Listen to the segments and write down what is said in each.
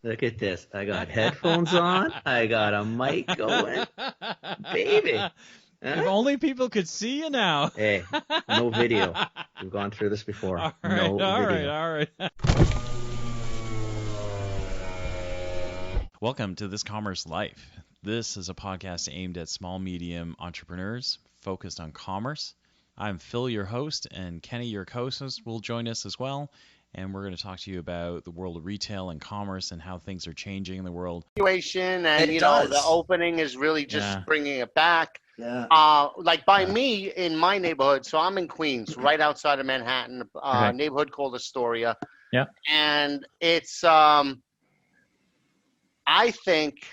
Look at this. I got headphones on. I got a mic going. Baby. If Huh? only people could see you now. Hey, no video. We've gone through this before. All right, No all right, video. all right. Welcome to This Commerce Life. This is a podcast aimed at small, medium entrepreneurs focused on commerce. I'm Phil, your host, and Kenny, your co-host, will join us as well. And we're going to talk to you about the world of retail and commerce and how things are changing in the world. Situation, and It the does. opening is really just bringing it back. Yeah. Like by me in my neighborhood, so I'm in Queens, right outside of Manhattan, Okay. neighborhood called Astoria. Yeah. And it's I think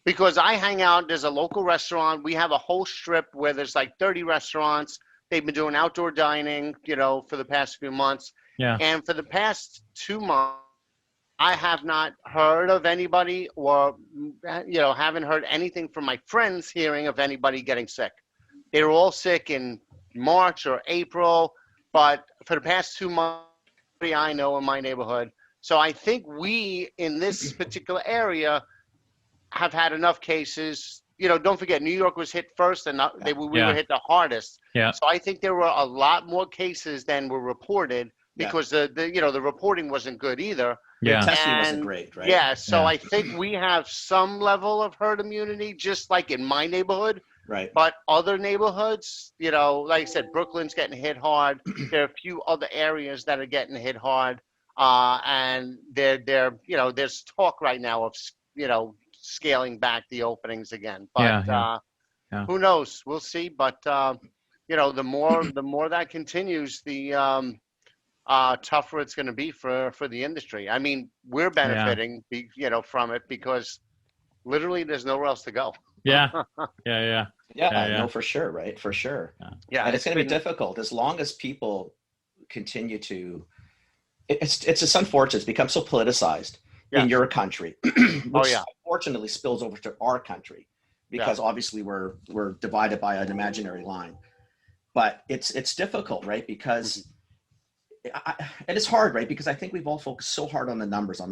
because I hang out, there's a local restaurant. We have a whole strip where there's like 30 restaurants. They've been doing outdoor dining, for the past few months. Yeah. And for the past 2 months, I have not heard of anybody or, haven't heard anything from my friends hearing of anybody getting sick. They were all sick in March or April, but for the past 2 months, I know in my neighborhood. So I think we in this particular area have had enough cases. Don't forget, New York was hit first, and we were hit the hardest. Yeah. So I think there were a lot more cases than were reported because the reporting wasn't good either. Yeah. The testing wasn't great, right? Yeah, so Yeah. I think we have some level of herd immunity, just like in my neighborhood. Right. But other neighborhoods, like I said, Brooklyn's getting hit hard. There are a few other areas that are getting hit hard, and there's talk right now of scaling back the openings again. But who knows? We'll see. But the more that continues, the tougher it's going to be for the industry. I mean, we're benefiting, from it because literally there's nowhere else to go. Yeah. No, for sure, right? For sure. Yeah, And it's going to be difficult as long as people continue to. It's just unfortunate. It's become so politicized in your country, which unfortunately spills over to our country because obviously we're divided by an imaginary line. But it's difficult, right? Because. And it's hard, right? Because I think we've all focused so hard on the numbers. And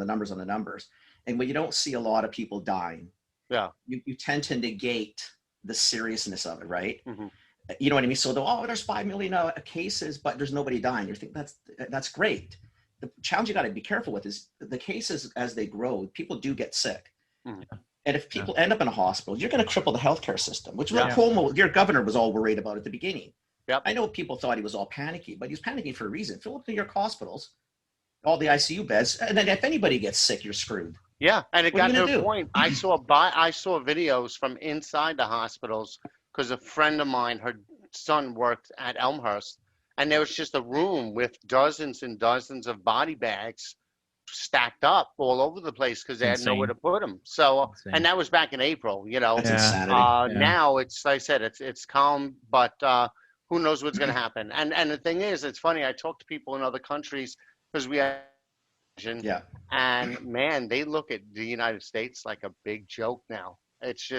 when you don't see a lot of people dying, you tend to negate the seriousness of it, right? Mm-hmm. You know what I mean? So there's 5 million cases, but there's nobody dying. You think that's great. The challenge you got to be careful with is the cases as they grow, people do get sick. Mm-hmm. And if people end up in a hospital, you're going to cripple the healthcare system, which Cuomo, your governor, was all worried about at the beginning. Yep. I know people thought he was all panicky, but he was panicking for a reason. Fill up New York hospitals, all the ICU beds, and then if anybody gets sick, you're screwed. Yeah, and it What are got you to gonna a do? point. I saw videos from inside the hospitals because a friend of mine, her son worked at Elmhurst, and there was just a room with dozens and dozens of body bags stacked up all over the place because they had nowhere to put them. So, and that was back in April. That's insanity. Now it's, like I said, it's calm, but who knows what's going to happen? And the thing is, it's funny. I talk to people in other countries because we have. And man, they look at the United States like a big joke now. It's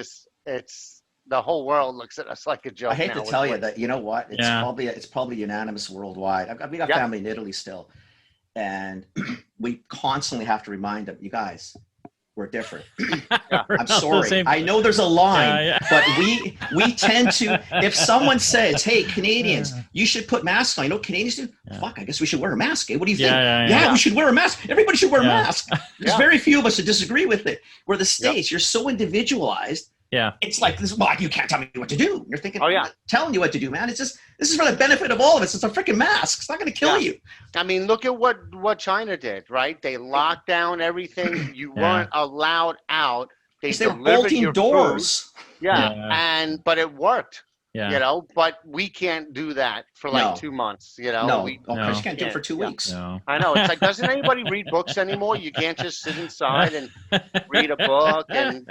the whole world looks at us like a joke. I hate now. to tell you that, you know what? It's probably unanimous worldwide. We got family in Italy still, and we constantly have to remind them, you guys, we're different. I'm sorry. I know there's a line, but we tend to, if someone says, hey, Canadians, you should put masks on. You know what Canadians do? Fuck, I guess we should wear a mask. What do you think? We should wear a mask. Everybody should wear a mask. There's very few of us who disagree with it. Where the States, you're so individualized. Yeah. It's like this. Well, you can't tell me what to do. You're thinking, I'm not telling you what to do, man. It's just, this is for the benefit of all of us. It's a freaking mask. It's not going to kill you. I mean, look at what China did, right? They locked down everything. You weren't allowed out. They were bolting doors. Food. But it worked. But we can't do that for 2 months. No, Chris can't do it for 2 weeks. No. I know. It's like, doesn't anybody read books anymore? You can't just sit inside and read a book and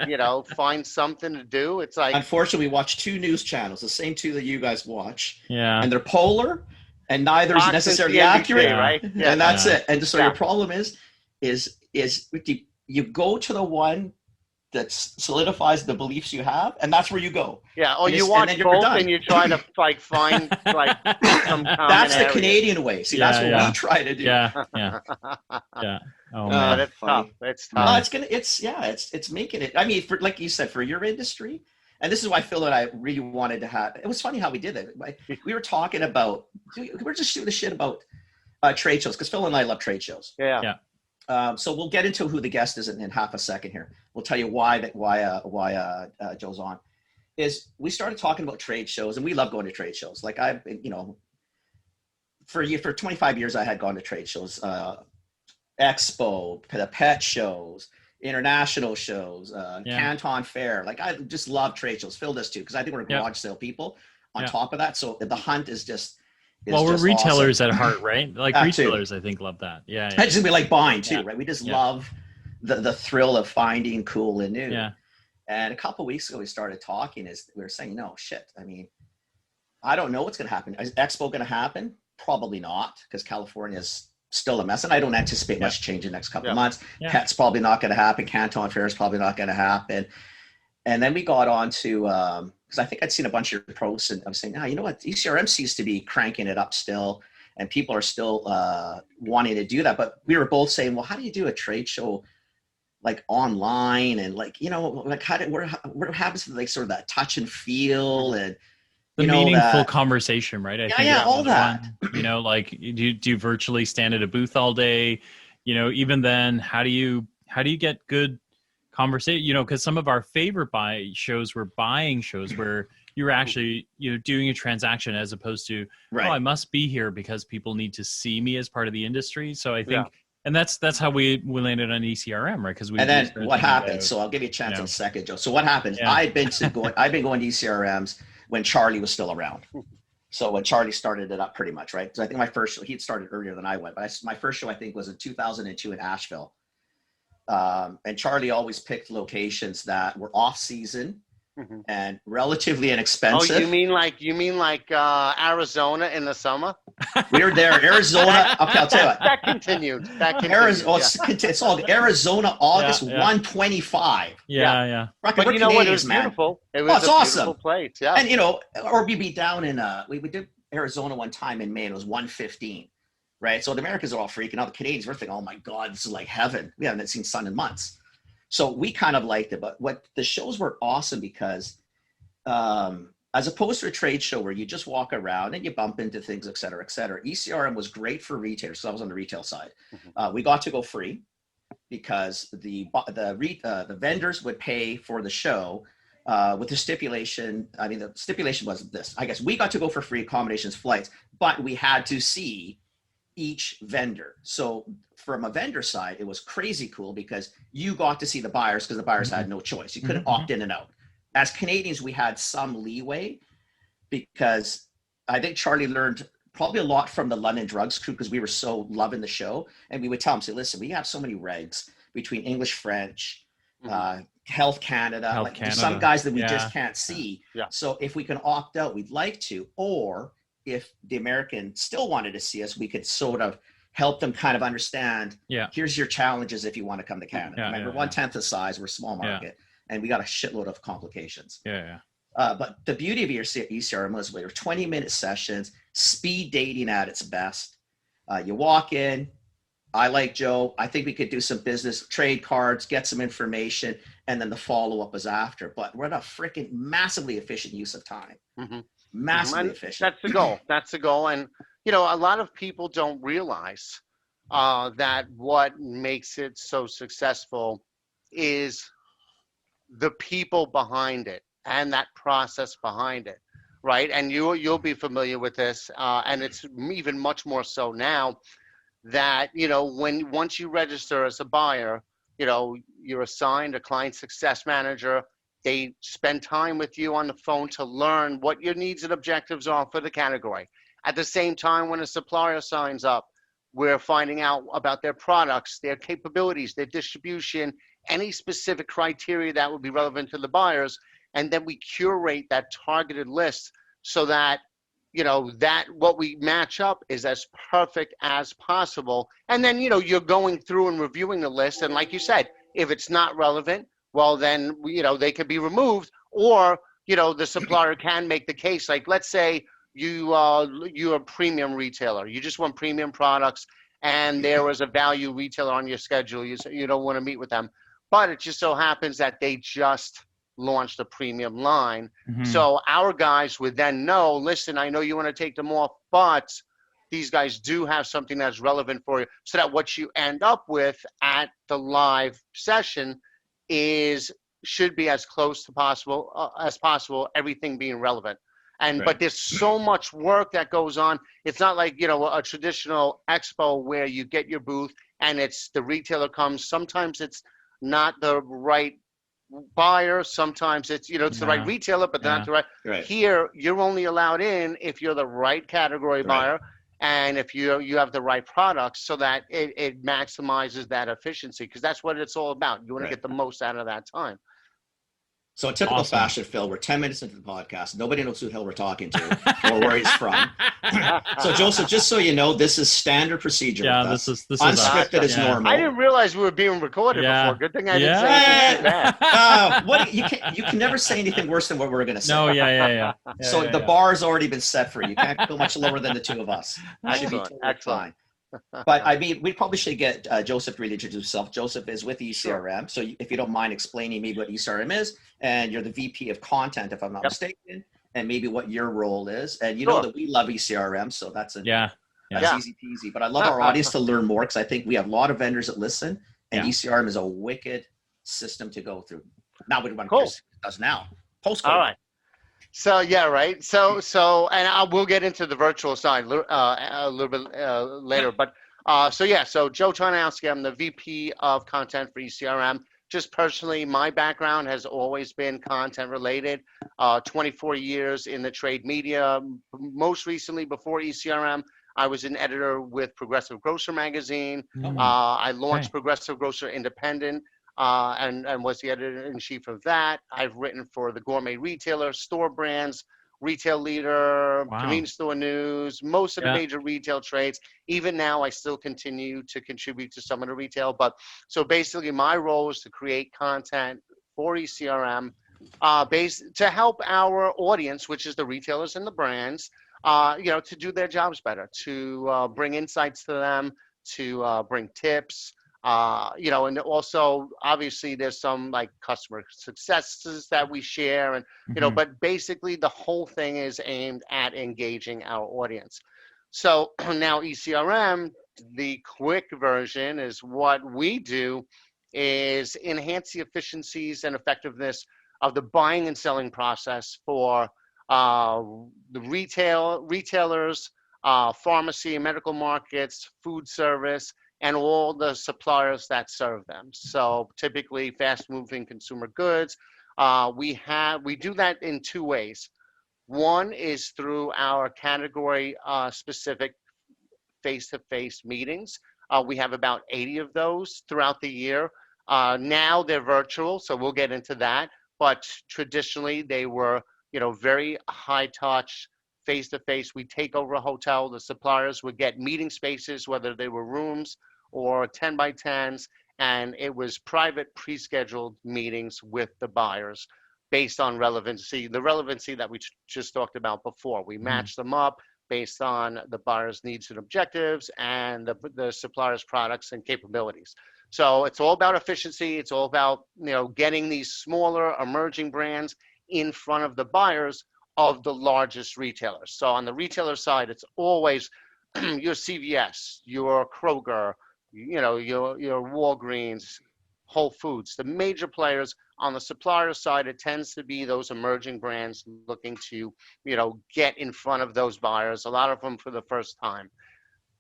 find something to do. It's like, unfortunately, we watch 2 news channels, the same 2 that you guys watch. Yeah, and they're polar, and neither is necessarily accurate, right? Yeah. And that's it. And so your problem is you go to the one that solidifies the beliefs you have, and that's where you go. Yeah, or And you watch both and you try to like find like some common That's the areas. Canadian way. See, that's what we try to do. Yeah. Oh man, it's tough. It's tough. No, it's making it. I mean, for like you said, for your industry, and this is why Phil and I really wanted to have. It was funny how we did it. We were talking about. We were just shooting the shit about trade shows because Phil and I love trade shows. Yeah. So we'll get into who the guest is in half a second here. We'll tell you why Joe's on. Is we started talking about trade shows, and we love going to trade shows. Like I've been, for 25 years I had gone to trade shows, Expo, the pet shows, international shows, Canton Fair. Like I just love trade shows. Phil does too, because I think we're garage sale people on top of that. So the hunt is just. We're retailers at heart, right? Like retailers, too. I think, love that. Yeah. I just we like buying too, right? We just love the thrill of finding cool and new. Yeah. And a couple of weeks ago, we started talking. We were saying, shit. I mean, I don't know what's going to happen. Is Expo going to happen? Probably not, because California is still a mess, and I don't anticipate much change in the next couple of months. Yeah. Pet's probably not going to happen. Canton Fair is probably not going to happen. And then we got on to, because I think I'd seen a bunch of posts, and I was saying, you know what? ECRM seems to be cranking it up still, and people are still wanting to do that. But we were both saying, well, how do you do a trade show like online, and like, like what happens to like sort of that touch and feel and the meaningful conversation, right? I think all that. Like do you virtually stand at a booth all day? Even then, how do you get good conversation? Because some of our favorite buy shows were buying shows where you're actually doing a transaction as opposed to I must be here because people need to see me as part of the industry. So I think and that's how we landed on ECRM, right? Because and then what happened? So I'll give you a chance in a second, Joe. So what happened? I've been going to ECRMs when Charlie was still around. So when Charlie started it up, pretty much, right? Because I think my first show, he had started earlier than I went, but my first show I think was in 2002 in Asheville. And Charlie always picked locations that were off season and relatively inexpensive. Oh, you mean like Arizona in the summer? We were there, Arizona. Okay, I'll tell you what. That continued. Arizona, it's all Arizona, August 125. Yeah. But you know what? It was beautiful. It was it's awesome. Beautiful place. Yeah. And or we'd be down in we did Arizona one time in May, and it was 115. Right. So the Americans are all freaking out. The Canadians were thinking, oh my God, this is like heaven. We haven't seen sun in months. So we kind of liked it. But what the shows were awesome because as opposed to a trade show where you just walk around and you bump into things, et cetera, ECRM was great for retailers. So I was on the retail side. We got to go free because the vendors would pay for the show with the stipulation. I mean, the stipulation was this. I guess we got to go for free accommodations, flights, but we had to see each vendor. So from a vendor side, it was crazy cool because you got to see the buyers because the buyers had no choice. You couldn't opt in and out. As Canadians, we had some leeway because I think Charlie learned probably a lot from the London Drugs crew because we were so loving the show. And we would tell them, say, listen, we have so many regs between English, French, Health Canada. There's some guys that we just can't see. Yeah. So if we can opt out, we'd like to, or if the American still wanted to see us, we could sort of help them kind of understand, here's your challenges if you want to come to Canada. Remember, 1/10 the size, we're a small market, and we got a shitload of complications. But the beauty of ECRM was we were 20-minute sessions, speed dating at its best. You walk in, I like Joe, I think we could do some business, trade cards, get some information, and then the follow-up was after. But we're at a freaking massively efficient use of time. Massively efficient. That's the goal. That's the goal. And, a lot of people don't realize that what makes it so successful is the people behind it and that process behind it, right? And you'll be familiar with this, and it's even much more so now that, once you register as a buyer, you're assigned a client success manager. They spend time with you on the phone to learn what your needs and objectives are for the category. At the same time, when a supplier signs up, we're finding out about their products, their capabilities, their distribution, any specific criteria that would be relevant to the buyers. And then we curate that targeted list so that, that what we match up is as perfect as possible. And then, you're going through and reviewing the list. And like you said, if it's not relevant, well, then, they could be removed, or, the supplier can make the case. Like, let's say you're a premium retailer. You just want premium products, and there was a value retailer on your schedule. You don't want to meet with them. But it just so happens that they just launched a premium line. So our guys would then know, listen, I know you want to take them off, but these guys do have something that's relevant for you, so that what you end up with at the live session should be as close to as possible, everything being relevant. But there's so much work that goes on. It's not like, a traditional expo where you get your booth and it's the retailer comes. Sometimes it's not the right buyer. Sometimes it's, it's the right retailer, but not the right. Here, you're only allowed in if you're the right category buyer, and if you have the right products, so that it maximizes that efficiency, because that's what it's all about. You want to get the most out of that time. So in typical fashion, Phil, we're 10 minutes into the podcast. Nobody knows who the hell we're talking to or where he's from. So Joseph, just so you know, this is standard procedure. Yeah, this is unscripted is normal. I didn't realize we were being recorded before. Good thing I didn't say anything like that. You can never say anything worse than what we're going to say. No, yeah. So the bar's already been set for you. You can't go much lower than the two of us. Excellent. Fine. But I mean, we probably should get Joseph to really introduce himself. Joseph is with ECRM. So if you don't mind explaining maybe what ECRM is, and you're the VP of content, if I'm not mistaken, and maybe what your role is. And you know that we love ECRM, so that's easy peasy. But I love our audience to learn more, because I think we have a lot of vendors that listen, and ECRM is a wicked system to go through. Now we want Chris does now. Post-COVID. All right. So So and we'll get into the virtual side a little bit later. But so Joe Tarnowski, I'm the VP of content for ECRM. Just personally, my background has always been content related. 24 years in the trade media. Most recently, before ECRM, I was an editor with Progressive Grocer magazine. I launched Progressive Grocer Independent. And was the editor-in-chief of that. I've written for the Gourmet Retailer, Store Brands, Retail Leader, Convenience Store News, most of the major retail trades. Even now, I still continue to contribute to some of the retail. But so basically, my role is to create content for ECRM to help our audience, which is the retailers and the brands, to do their jobs better, to bring insights to them, to bring tips. And also obviously there's some like customer successes that we share, and but basically the whole thing is aimed at engaging our audience. So now ECRM, the quick version, is what we do is enhance the efficiencies and effectiveness of the buying and selling process for the retailers, pharmacy, medical markets, food service, and all the suppliers that serve them. So typically fast-moving consumer goods. We do that in two ways. One is through our category specific face-to-face meetings. We have about 80 of those throughout the year. Now they're virtual, so we'll get into that. But traditionally they were, very high touch, face-to-face. We take over a hotel. The suppliers would get meeting spaces, whether they were rooms or 10 by 10s, and it was private pre-scheduled meetings with the buyers based on relevancy, the relevancy that we just talked about before. We match them up based on the buyer's needs and objectives and the supplier's products and capabilities. So it's all about efficiency. It's all about, getting these smaller emerging brands in front of the buyers of the largest retailers. So on the retailer side, it's always your CVS, your Kroger, your Walgreens, Whole Foods, the major players. On the supplier side, it tends to be those emerging brands looking to, get in front of those buyers, a lot of them for the first time.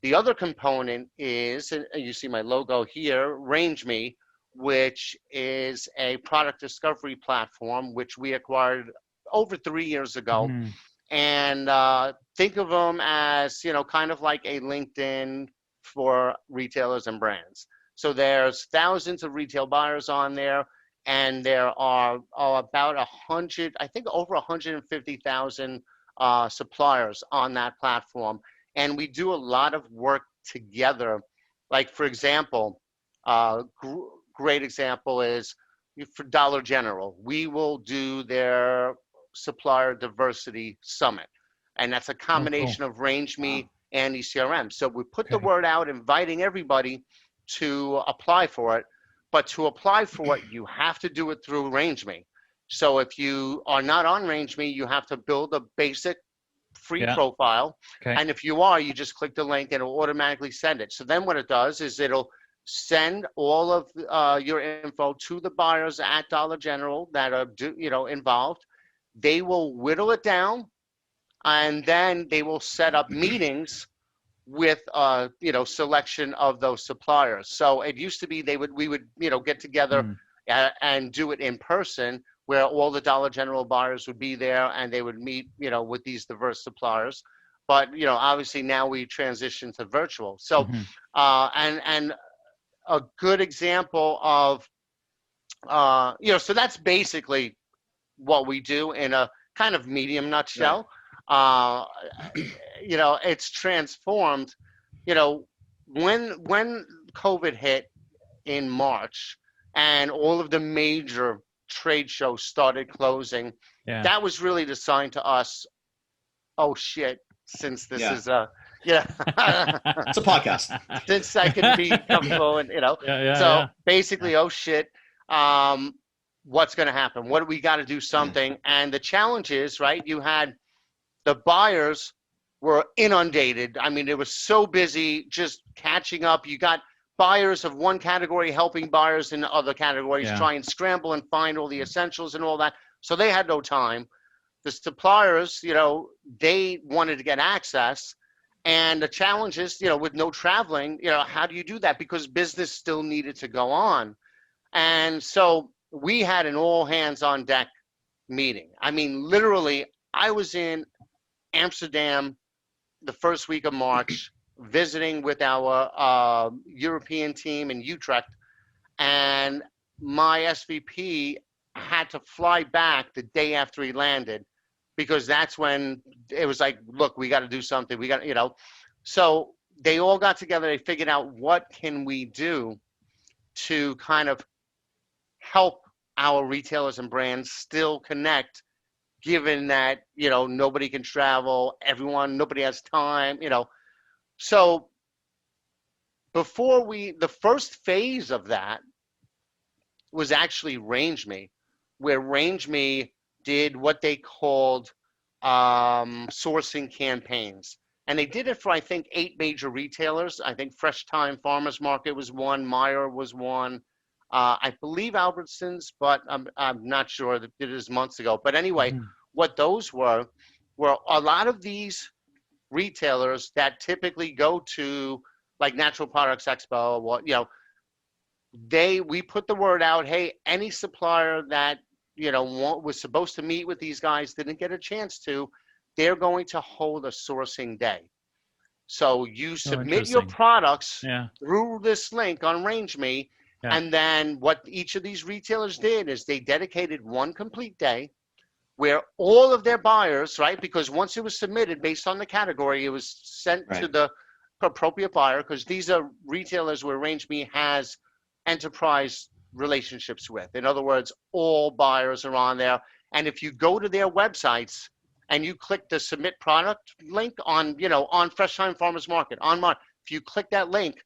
The other component is, and you see my logo here, RangeMe, which is a product discovery platform, which we acquired over 3 years ago. And think of them as, kind of like a LinkedIn for retailers and brands. So there's thousands of retail buyers on there, and there are about 100, I think over 150,000 suppliers on that platform. And we do a lot of work together. Like, for example, great example is for Dollar General, we will do their supplier diversity summit. And that's a combination of Range Me and ECRM. So we put the word out, inviting everybody to apply for it. But to apply for it, you have to do it through Range Me. So if you are not on Range Me, you have to build a basic free profile. And if you are, you just click the link and it'll automatically send it. So then what it does is it'll send all of your info to the buyers at Dollar General that are involved. They will whittle it down, and then they will set up meetings with selection of those suppliers. So it used to be we would get together and do it in person, where all the Dollar General buyers would be there and they would meet with these diverse suppliers. But obviously now we transition to virtual. So and a good example of so that's basically what we do in a kind of medium nutshell. It's transformed. When COVID hit in March and all of the major trade shows started closing, that was really the sign to us, oh shit, since this is it's a podcast. Since I can be comfortable and basically, oh shit, what's going to happen? What do we got to do something? And the challenge is, right, you had the buyers were inundated. I mean, it was so busy just catching up. You got buyers of one category helping buyers in other categories, try and scramble and find all the essentials and all that. So they had no time. The suppliers, they wanted to get access. And the challenge is, with no traveling, how do you do that? Because business still needed to go on. And so we had an all hands on deck meeting. I mean, literally, I was in Amsterdam the first week of March, visiting with our European team in Utrecht, and my SVP had to fly back the day after he landed, because that's when it was like, look, we got to do something. We got, so they all got together. They figured out, what can we do to kind of help our retailers and brands still connect, given that, nobody can travel, nobody has time, So the first phase of that was actually Range Me, where Range Me did what they called sourcing campaigns. And they did it for, I think, 8 major retailers. I think Fresh Time Farmers Market was one, Meijer was one, I believe Albertsons, but I'm not sure. That did it months ago. But anyway, what those were a lot of these retailers that typically go to like Natural Products Expo, we put the word out, hey, any supplier that was supposed to meet with these guys didn't get a chance to, they're going to hold a sourcing day. So you submit your products through this link on Range Me, and then what each of these retailers did is they dedicated one complete day where all of their buyers, right, because once it was submitted based on the category, it was sent to the appropriate buyer, because these are retailers where Range Me has enterprise relationships with. In other words, all buyers are on there. And if you go to their websites and you click the submit product link on, on Fresh Time Farmers Market, if you click that link,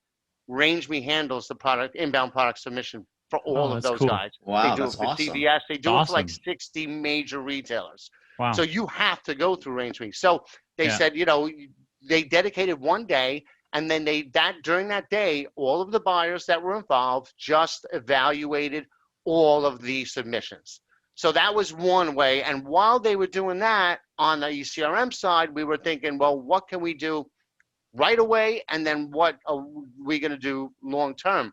Range Me handles the inbound product submission for all of those guys. Wow, they do that's it for awesome. CVS. They do it for like 60 major retailers. Wow. So you have to go through Range Me. So they said, they dedicated one day, and then during that day, all of the buyers that were involved just evaluated all of the submissions. So that was one way. And while they were doing that on the ECRM side, we were thinking, well, what can we do right away? And then what are we going to do long term?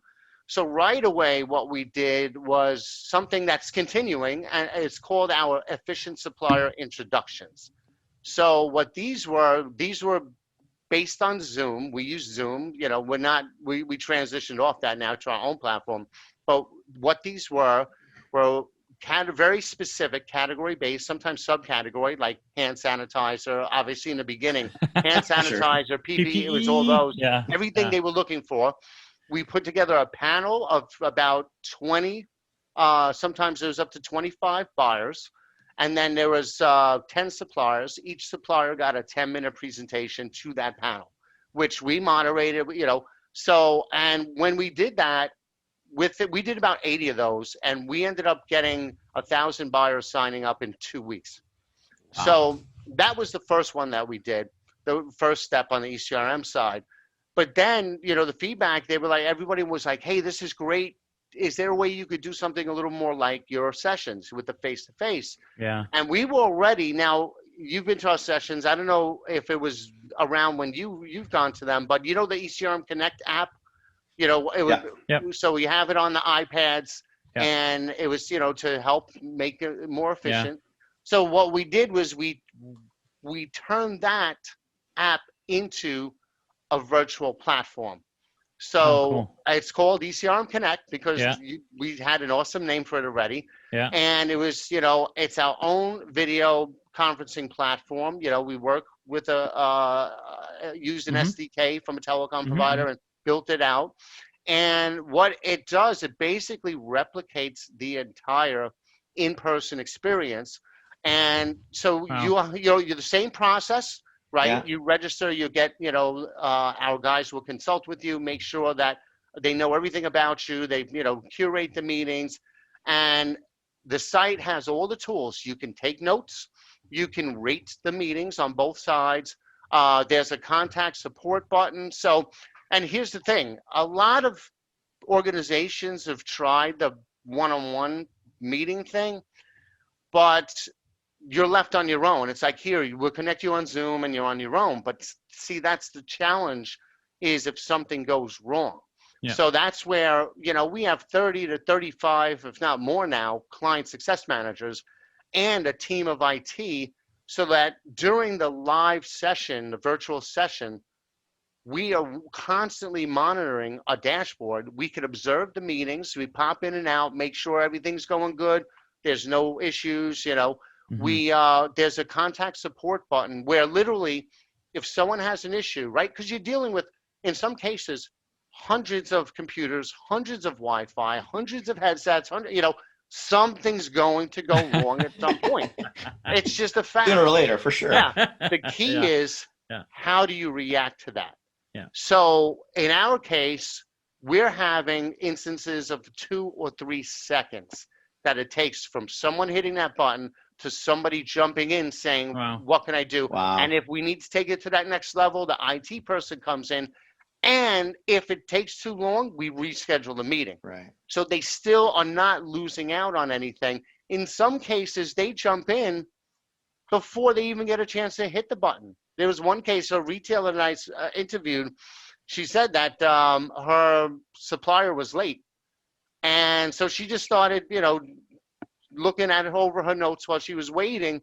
So right away, what we did was something that's continuing, and it's called our efficient supplier introductions. So what these were based on Zoom. We use Zoom. We transitioned off that now to our own platform. But what these were very specific, category-based, sometimes subcategory, like hand sanitizer. Obviously, in the beginning, hand sanitizer, PPE, it was all those. Everything they were looking for. We put together a panel of about 20 Sometimes there was up to 25 buyers. And then there was 10 suppliers. Each supplier got a 10-minute presentation to that panel, which we moderated, So, and when we did that, we did about 80 of those, and we ended up getting 1,000 buyers signing up in 2 weeks. Wow. So that was the first one that we did, the first step on the ECRM side. But then, the feedback, they were like, everybody was like, hey, this is great. Is there a way you could do something a little more like your sessions with the face-to-face? Yeah. And we were already, now you've been to our sessions. I don't know if it was around when you've gone to them, but the ECRM Connect app, it was, so we have it on the iPads, and it was, to help make it more efficient. Yeah. So what we did was we turned that app into a virtual platform. So It's called ECRM Connect because we had an awesome name for it already. Yeah. And it was, it's our own video conferencing platform. We work with used an SDK from a telecom provider and built it out. And what it does, it basically replicates the entire in-person experience. And so you're the same process, right? Yeah. You register, you get, our guys will consult with you, make sure that they know everything about you. They, curate the meetings, and the site has all the tools. You can take notes. You can rate the meetings on both sides. There's a contact support button. So, and here's the thing, a lot of organizations have tried the one-on-one meeting thing, but you're left on your own. It's like, here, we'll connect you on Zoom and you're on your own. But see, that's the challenge, is if something goes wrong. Yeah. So that's where, we have 30 to 35, if not more now, client success managers and a team of IT, so that during the live session, the virtual session, we are constantly monitoring a dashboard. We could observe the meetings. We pop in and out, make sure everything's going good. There's no issues, there's a contact support button where literally if someone has an issue, right? Because you're dealing with, in some cases, hundreds of computers, hundreds of Wi-Fi, hundreds of headsets, something's going to go wrong at some point. It's just a fact. Sooner or later, for sure. Yeah. The key is how do you react to that? Yeah. So in our case, we're having instances of 2 or 3 seconds that it takes from someone hitting that button to somebody jumping in saying, what can I do? Wow. And if we need to take it to that next level, the IT person comes in. And if it takes too long, we reschedule the meeting. Right. So they still are not losing out on anything. In some cases, they jump in before they even get a chance to hit the button. There was one case, a retailer that I interviewed, she said that her supplier was late. And so she just started, looking at it over her notes while she was waiting.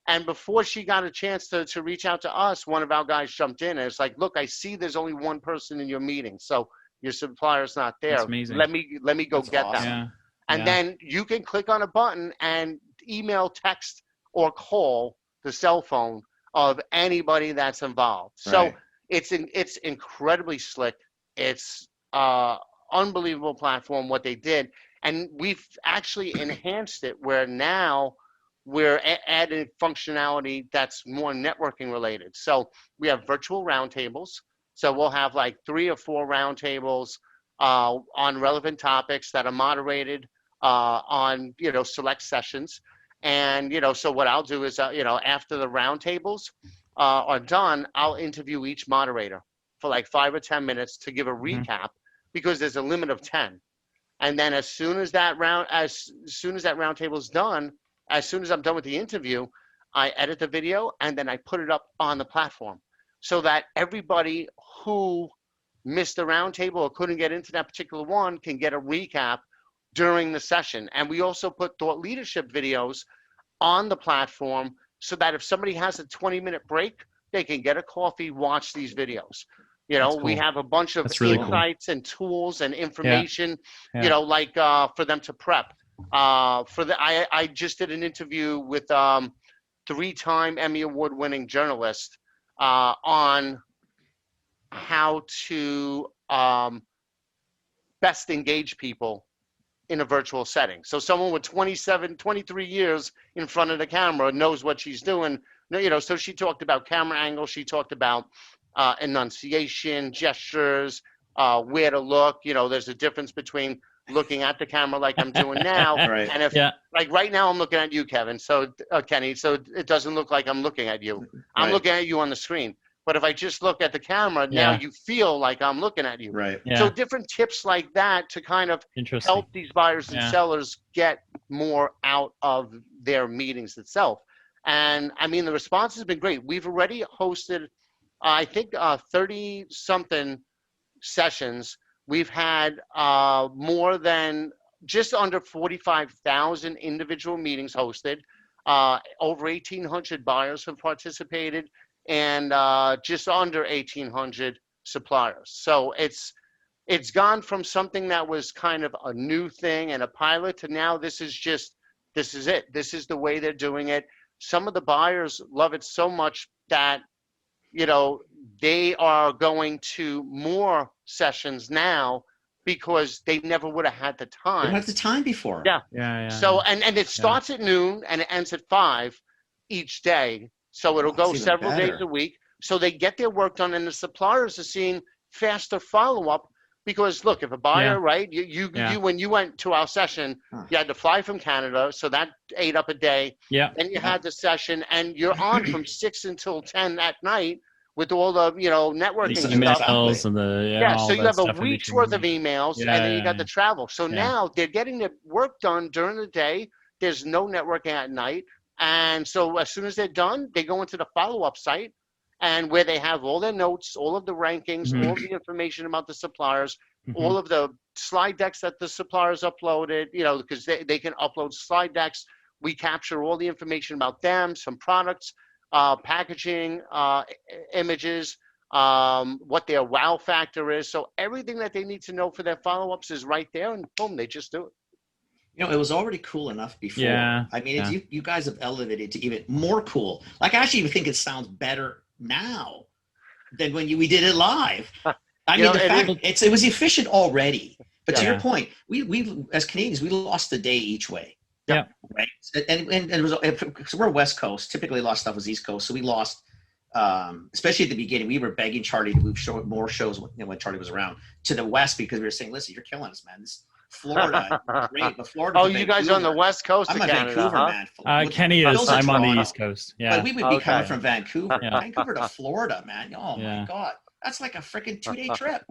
And before she got a chance to reach out to us, one of our guys jumped in and it's like, look, I see there's only one person in your meeting. So your supplier's not there. That's amazing. Let me go get awesome. Them. Yeah. And then you can click on a button and email, text, or call the cell phone of anybody that's involved. Right. So it's incredibly slick. It's unbelievable platform, what they did. And we've actually enhanced it where now we're adding functionality that's more networking related. So we have virtual roundtables. So we'll have like 3 or 4 roundtables on relevant topics that are moderated on, select sessions. And, so what I'll do is, after the roundtables are done, I'll interview each moderator for like 5 or 10 minutes to give a recap, because there's a limit of 10. And then as soon as that roundtable is done, as soon as I'm done with the interview, I edit the video and then I put it up on the platform so that everybody who missed the roundtable or couldn't get into that particular one can get a recap during the session. And we also put thought leadership videos on the platform so that if somebody has a 20-minute break, they can get a coffee, watch these videos. Cool. We have a bunch of insights and tools and information, for them to prep. I just did an interview with 3-time Emmy Award-winning journalist on how to best engage people in a virtual setting. So someone with 27, 23 years in front of the camera knows what she's doing. So she talked about camera angle. She talked about enunciation, gestures, where to look. There's a difference between looking at the camera like I'm doing now, Right. and if like right now I'm looking at you, Kevin. So Kenny, so it doesn't look like I'm looking at you. I'm looking at you on the screen. But if I just look at the camera, now you feel like I'm looking at you. Right. Yeah. So different tips like that to kind of help these buyers and sellers get more out of their meetings itself. And I mean, the response has been great. We've already hosted, I think, 30-something sessions. We've had more than just under 45,000 individual meetings hosted. Over 1,800 buyers have participated, and just under 1,800 suppliers. So it's gone from something that was kind of a new thing and a pilot to now this is it. This is the way they're doing it. Some of the buyers love it so much that, they are going to more sessions now because they never would have had the time. They didn't have the time before. Yeah. So, and it starts at noon and it ends at 5 each day. So it'll go several days a week. So they get their work done, and the suppliers are seeing faster follow-up because, look, if a buyer, right, you when you went to our session, you had to fly from Canada, so that ate up a day. Yeah. Then you had the session, and you're on from 6 until 10 at night with all the, networking stuff. Emails and so you have a week's worth of emails, and then you got the travel. So now they're getting the work done during the day. There's no networking at night. And so as soon as they're done, they go into the follow-up site, and where they have all their notes, all of the rankings, all the information about the suppliers, all of the slide decks that the suppliers uploaded, because they can upload slide decks. We capture all the information about them, some products, packaging, images, what their wow factor is. So everything that they need to know for their follow-ups is right there, and boom, they just do it. It was already cool enough before. Yeah. I mean, you guys have elevated to even more cool. Like, I actually even think it sounds better now than when we did it live. I mean, the fact it was efficient already. But to your point, we as Canadians, we lost the day each way. Yeah. Right. And it was, because we're West Coast. Typically, a lot of stuff was East Coast, so we lost. Especially at the beginning, we were begging Charlie to move more shows when Charlie was around to the West, because we were saying, "Listen, you're killing us, man. This Florida, great, but Florida." Oh, you guys are on the West Coast of Canada, Vancouver man. Kenny is. I'm on the East Coast. Yeah, but we would be coming from Vancouver, Vancouver to Florida, man. Oh my God, that's like a freaking 2-day trip.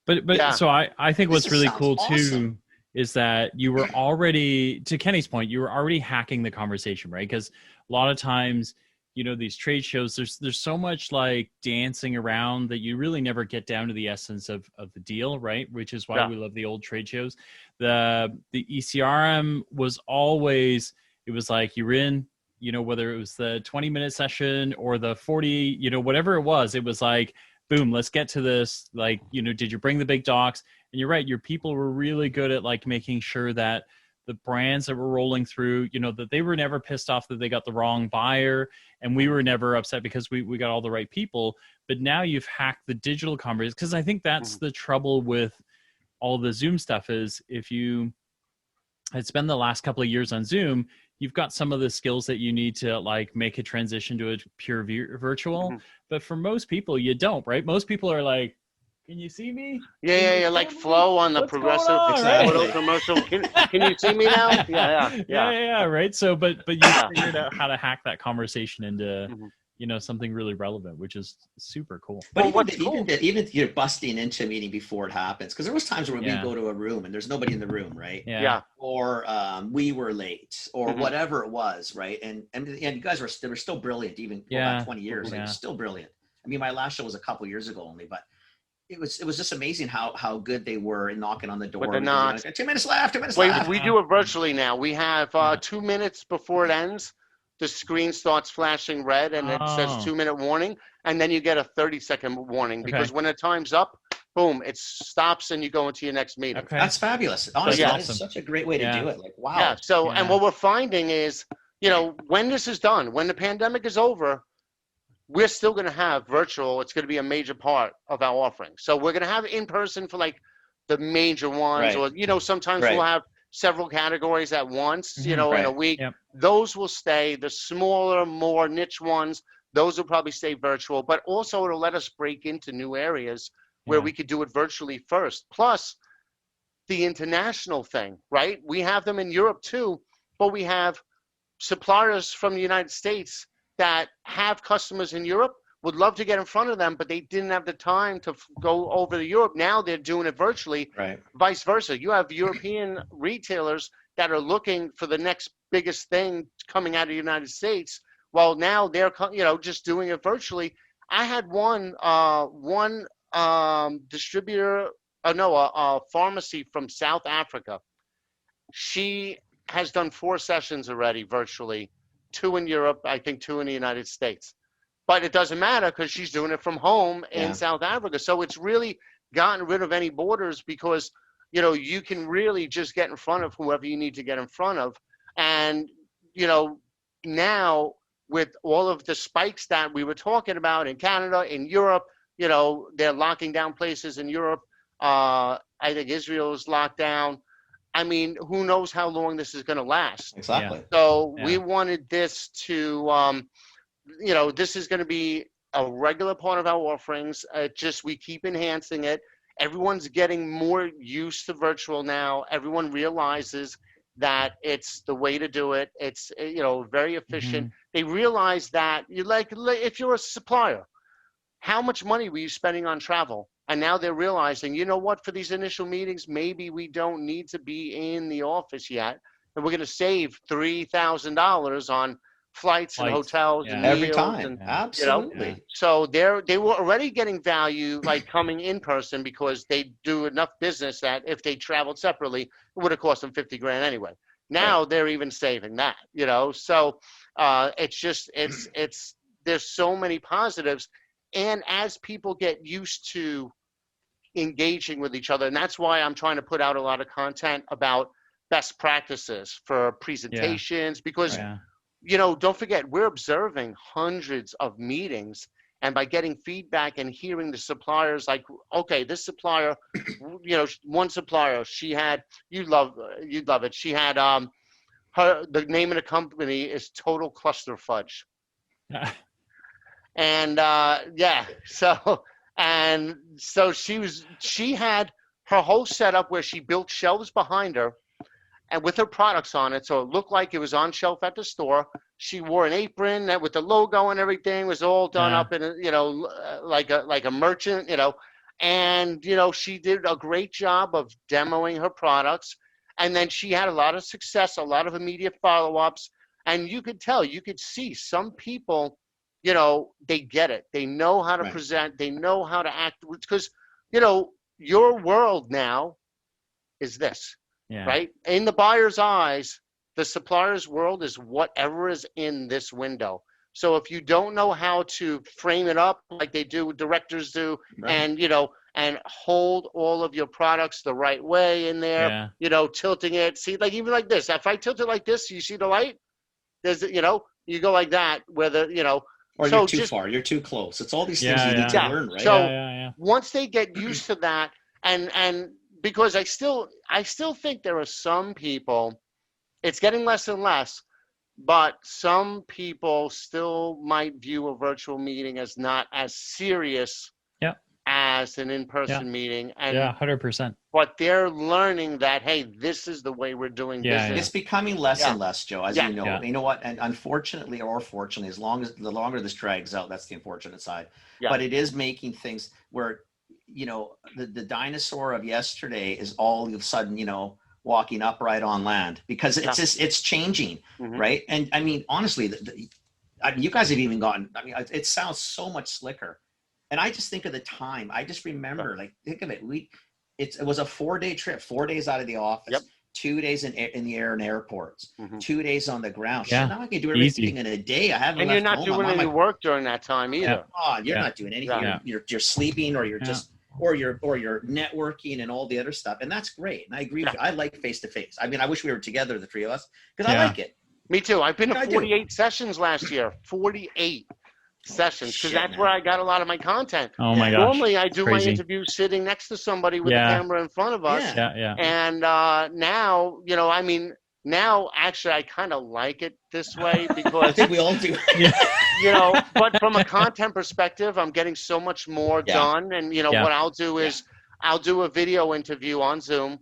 But so I think what's really cool awesome. too is that you were already, to Kenny's point, you were already hacking the conversation, right? Because a lot of times, these trade shows, there's so much like dancing around that you really never get down to the essence of the deal, right? Which is why we love the old trade shows. The ECRM was always, it was like you're in, whether it was the 20-minute session or the 40, whatever it was like, boom, let's get to this. Like, did you bring the big docs? And you're right, your people were really good at like making sure that the brands that were rolling through, that they were never pissed off that they got the wrong buyer, and we were never upset because we got all the right people. But now you've hacked the digital conversation, because I think that's the trouble with all the Zoom stuff is if you had spent the last couple of years on Zoom, you've got some of the skills that you need to like make a transition to a pure virtual. But for most people, you don't, right? Most people are like, can you see me? Yeah, like Flo on the Progressive right? commercial. Can you see me now? Yeah, right. So, but you figured out how to hack that conversation into, something really relevant, which is super cool. But even you're busting into a meeting before it happens, because there was times where we go to a room and there's nobody in the room, right? Yeah. Or we were late, or whatever it was, right? And you guys were still brilliant, even for about 20 years. Like, you're still brilliant. I mean, my last show was a couple years ago only, but it was just amazing how good they were in knocking on the door. With the knocks. 2 minutes left. 2 minutes left. We do it virtually now. We have 2 minutes before it ends. The screen starts flashing red and it says 2-minute warning, and then you get a 30-second warning because when the time's up, boom, it stops and you go into your next meeting. Okay. That's fabulous. Honestly, that's such a great way to do it. Like, wow. Yeah. So, and what we're finding is, when this is done, when the pandemic is over, we're still going to have virtual. It's going to be a major part of our offering. So we're going to have in person for like the major ones, or sometimes we'll have several categories at once, in a week. Yep. Those will stay. The smaller, more niche ones, those will probably stay virtual, but also it'll let us break into new areas where we could do it virtually first. Plus the international thing, right? We have them in Europe too, but we have suppliers from the United States that have customers in Europe, would love to get in front of them, but they didn't have the time to go over to Europe. Now they're doing it virtually, vice versa. You have European retailers that are looking for the next biggest thing coming out of the United States. Well, now they're, just doing it virtually. I had one distributor, a pharmacy from South Africa. She has done 4 sessions already virtually, 2 in Europe, I think 2 in the United States. But it doesn't matter because she's doing it from home in South Africa. So it's really gotten rid of any borders because, you can really just get in front of whoever you need to get in front of. And, now with all of the spikes that we were talking about in Canada, in Europe, they're locking down places in Europe. I think Israel is locked down. I mean, who knows how long this is going to last? Exactly. Yeah. So we wanted this to, this is going to be a regular part of our offerings. We keep enhancing it. Everyone's getting more used to virtual now. Everyone realizes that it's the way to do it. It's, very efficient. They realize that if you're a supplier, how much money were you spending on travel? And now they're realizing, for these initial meetings, maybe we don't need to be in the office yet. And we're going to save $3,000 on flights and hotels and every meals time. Absolutely. So they were already getting value like coming in person because they do enough business that if they traveled separately, it would have cost them $50,000 anyway. Now they're even saving that, So it's there's so many positives. And as people get used to engaging with each other, and that's why I'm trying to put out a lot of content about best practices for presentations, because, don't forget, we're observing hundreds of meetings. And by getting feedback and hearing the suppliers, like, okay, this supplier, one supplier, she had, you'd love it. She had, the name of the company is Total Cluster Fudge. And so she had her whole setup where she built shelves behind her and with her products on it, so it looked like it was on shelf at the store. She wore an apron that with the logo and everything was all done up in like a merchant, and she did a great job of demoing her products. And then she had a lot of success, a lot of immediate follow-ups, and you could see some people, they get it. They know how to present. They know how to act. Because, your world now is this, right? In the buyer's eyes, the supplier's world is whatever is in this window. So if you don't know how to frame it up like directors do, and, and hold all of your products the right way in there, tilting it. See, like even like this, if I tilt it like this, you see the light? There's, you go like that where or you're too far, you're too close. It's all these things you need to learn, right? So once they get used to that, and because I still think there are some people, it's getting less and less, but some people still might view a virtual meeting as not as serious as an in-person meeting. And 100%. But they're learning that, hey, this is the way we're doing business. It's becoming less and less, Joe, as you know. You know what? And unfortunately or fortunately, the longer this drags out, that's the unfortunate side. But it is making things where, the dinosaur of yesterday is all of a sudden, walking upright on land because it's changing, right? And I mean, honestly, you guys have even gotten, it sounds so much slicker. And I just think of the time. I just remember, think of it. It was a 4-day trip, 4 days out of the office, 2 days in the air in airports, 2 days on the ground. Yeah. Now I can do everything in a day. I haven't. And you're not doing any work during that time either. You're not doing anything. You're sleeping, or you're just, or you're networking and all the other stuff. And that's great. And I agree with you. I like face to face. I mean, I wish we were together, the three of us, because I like it. Me too. I've been to 48 sessions last year. 48. sessions, because that's where I got a lot of my content. Oh my gosh. Normally I do my interviews sitting next to somebody with a camera in front of us. Yeah. And now, now actually I kind of like it this way because I think we all do. But from a content perspective, I'm getting so much more done. And what I'll do is I'll do a video interview on Zoom.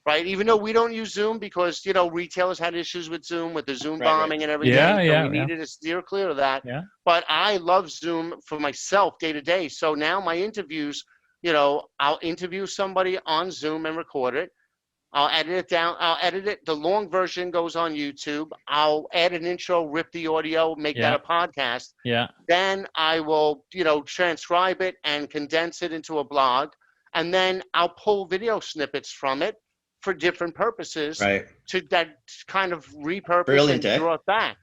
Right, even though we don't use Zoom because retailers had issues with Zoom, with the Zoom bombing and everything. So we needed to steer clear of that. Yeah. But I love Zoom for myself day to day. So now my interviews, I'll interview somebody on Zoom and record it. I'll edit it down. I'll edit it. The long version goes on YouTube. I'll add an intro, rip the audio, make that a podcast. Yeah. Then I will, transcribe it and condense it into a blog, and then I'll pull video snippets from it for different purposes, to that kind of repurpose and draw it back,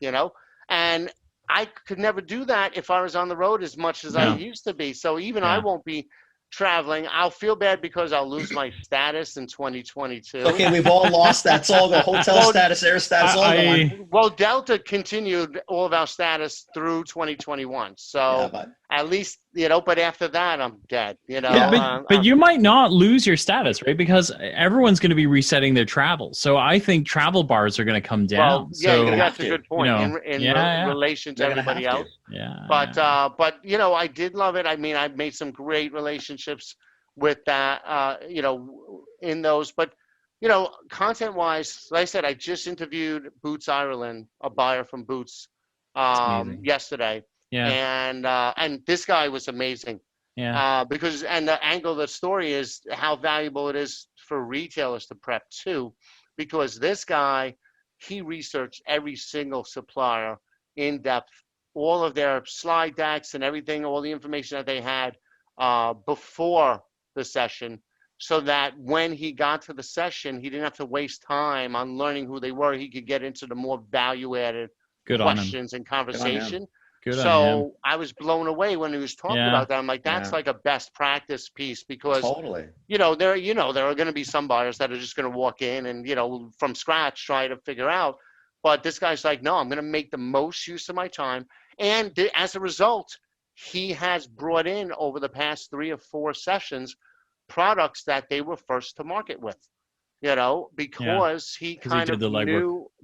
and I could never do that if I was on the road as much as I used to be. So even I won't be traveling. I'll feel bad because I'll lose my status in 2022. Okay, we've all lost that. It's all the hotel status, air status, all gone. Well, Delta continued all of our status through 2021. So at least, but after that, I'm dead, but you might not lose your status, right? Because everyone's going to be resetting their travel. So I think travel bars are going to come down. Well, that's a good point in relation to everybody else. But I did love it. I mean, I've made some great relationships with that, in those. But, content-wise, like I said, I just interviewed Boots Ireland, a buyer from Boots, yesterday. Yeah. And this guy was amazing. Yeah. Because the angle of the story is how valuable it is for retailers to prep too, because this guy, he researched every single supplier in depth, all of their slide decks and everything, all the information that they had before the session, so that when he got to the session, he didn't have to waste time on learning who they were. He could get into the more value-added questions and conversation. So I was blown away when he was talking about that. I'm like, that's like a best practice piece, because there are going to be some buyers that are just going to walk in and from scratch try to figure out. But this guy's like, no, I'm going to make the most use of my time. And as a result, he has brought in over the past 3 or 4 sessions products that they were first to market with, because he kind of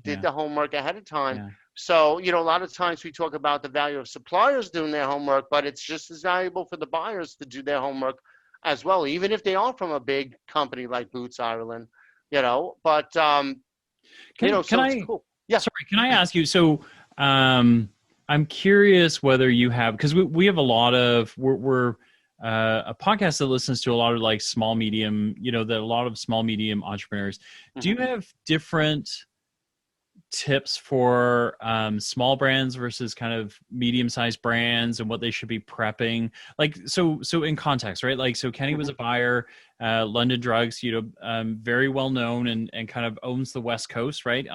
did the homework ahead of time. Yeah. So, a lot of times we talk about the value of suppliers doing their homework, but it's just as valuable for the buyers to do their homework as well, even if they are from a big company like Boots Ireland, but, cool. Yeah. Sorry, can I ask you, so I'm curious whether you have, because we have a lot of, we're a podcast that listens to a lot of like small, medium, a lot of small, medium entrepreneurs. Do you have different tips for small brands versus kind of medium-sized brands and what they should be prepping? Like, so in context, right? Like, so Kenny was a buyer, London Drugs, very well known and kind of owns the West Coast, right?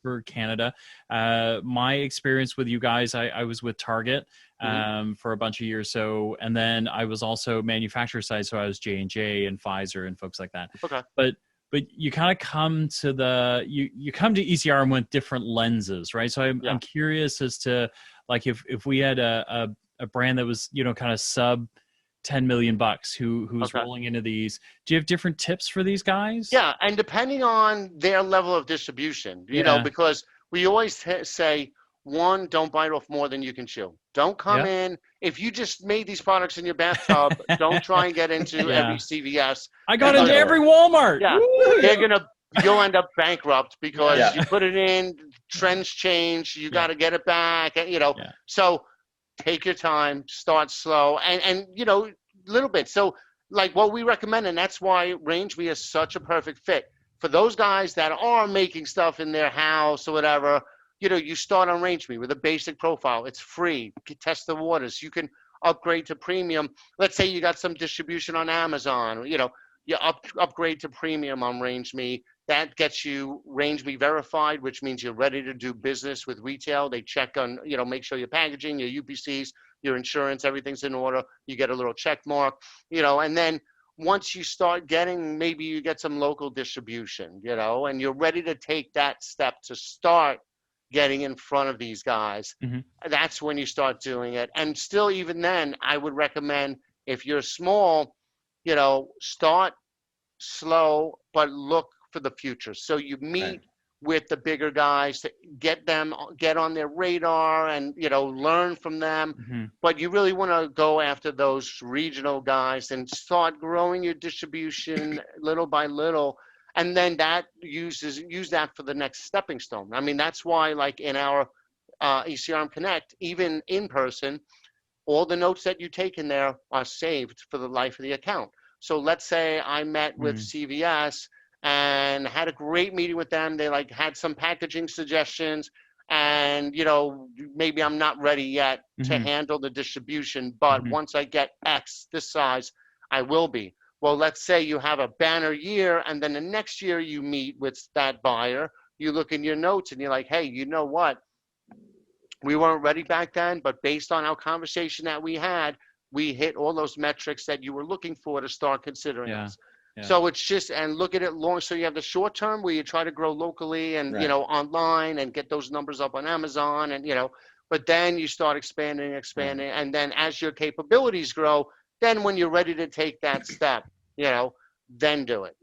For Canada. My experience with you guys, I was with Target for a bunch of years. So, and then I was also manufacturer side. So I was J&J and Pfizer and folks like that. Okay. But you kind of come to you come to ECRM with different lenses, right? So I'm curious as to, like, if we had a brand that was, kind of sub $10 million who's rolling into these, do you have different tips for these guys? Yeah, and depending on their level of distribution, because we always say, one, don't bite off more than you can chew. Don't come in. If you just made these products in your bathtub, don't try and get into every CVS. I got into every Walmart. Yeah. You'll end up bankrupt because you put it in, trends change, you got to get it back, So take your time, start slow, and little bit. So like what we recommend, and that's why RangeMe is such a perfect fit for those guys that are making stuff in their house or whatever. You start on RangeMe with a basic profile. It's free. You can test the waters. You can upgrade to premium. Let's say you got some distribution on Amazon. You upgrade to premium on RangeMe. That gets you RangeMe verified, which means you're ready to do business with retail. They check on, make sure your packaging, your UPCs, your insurance, everything's in order. You get a little check mark, and then once you start getting, maybe you get some local distribution, and you're ready to take that step to start getting in front of these guys. That's when you start doing it. And still, even then, I would recommend, if you're small, start slow, but look for the future. So you meet with the bigger guys to get on their radar and, learn from them. But you really want to go after those regional guys and start growing your distribution little by little. And then use that for the next stepping stone. I mean, that's why, like in our ECRM Connect, even in person, all the notes that you take in there are saved for the life of the account. So let's say I met with CVS and had a great meeting with them. They had some packaging suggestions, and maybe I'm not ready yet to handle the distribution, but once I get X this size, I will be. Well, let's say you have a banner year, and then the next year you meet with that buyer. You look in your notes and you're like, hey, you know what? We weren't ready back then, but based on our conversation that we had, we hit all those metrics that you were looking for to start considering us. Yeah. So it's just, and look at it long. So you have the short term where you try to grow locally and, online and get those numbers up on Amazon and, but then you start expanding. And then as your capabilities grow, then when you're ready to take that step, then do it.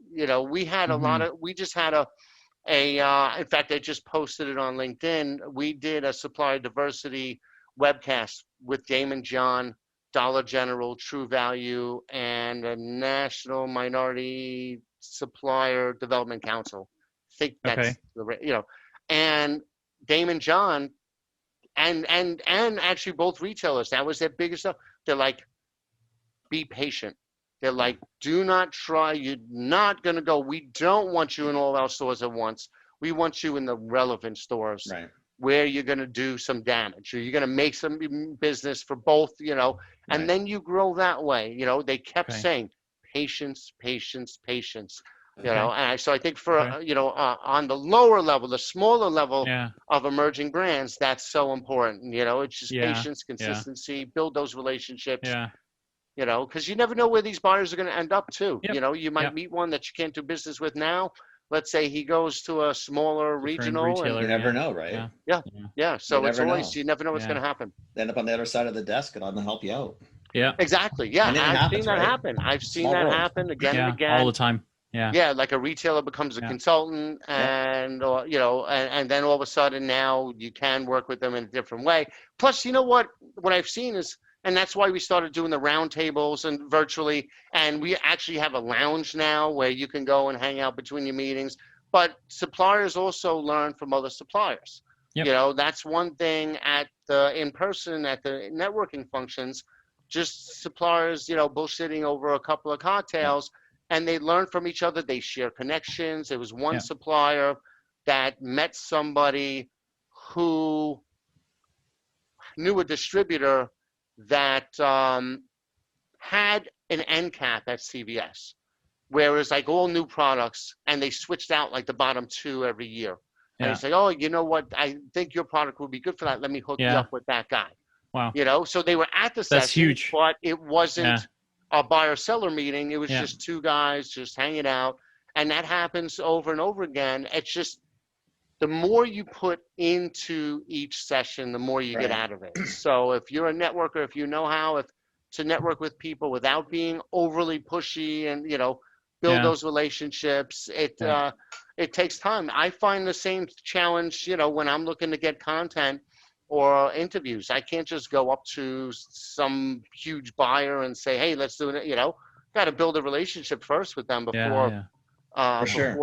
We had we just had in fact, I just posted it on LinkedIn. We did a supplier diversity webcast with Damon John, Dollar General, True Value, and a National Minority Supplier Development Council. I think that's and Damon John and actually both retailers, that was their biggest stuff. They're like, be patient. They're like, do not try. You're not going to go. We don't want you in all our stores at once. We want you in the relevant stores where you're going to do some damage, or you're going to make some business for both, and then you grow that way. They kept saying patience, patience, patience, and so I think for, on the lower level, the smaller level of emerging brands, that's so important. It's just patience, consistency, build those relationships. Because you never know where these buyers are going to end up too. You might meet one that you can't do business with now. Let's say he goes to a smaller regional. Retailer, you never know, right? Yeah. So it's always, you never know what's going to happen. They end up on the other side of the desk and I'm going to help you out. Yeah. Exactly. Yeah. I've seen that happen. I've seen that happen again and again. All the time. Yeah. Yeah. Like a retailer becomes a consultant and, and then all of a sudden now you can work with them in a different way. Plus, what I've seen is, and that's why we started doing the roundtables and virtually. And we actually have a lounge now where you can go and hang out between your meetings. But suppliers also learn from other suppliers. That's one thing at the in-person, at the networking functions, just suppliers, bullshitting over a couple of cocktails, and they learn from each other. They share connections. There was one supplier that met somebody who knew a distributor that had an end cap at CVS, whereas like all new products, and they switched out like the bottom two every year. And he's like, oh, you know what? I think your product would be good for that. Let me hook you up with that guy. Wow. So they were at the session, that's huge. but it wasn't a buyer-seller meeting. It was just two guys just hanging out. And that happens over and over again. It's just, the more you put into each session, the more you get out of it. So if you're a networker, if you know how to network with people without being overly pushy and, build those relationships, it takes time. I find the same challenge, when I'm looking to get content or interviews. I can't just go up to some huge buyer and say, hey, let's do it. Got to build a relationship first with them before. For sure.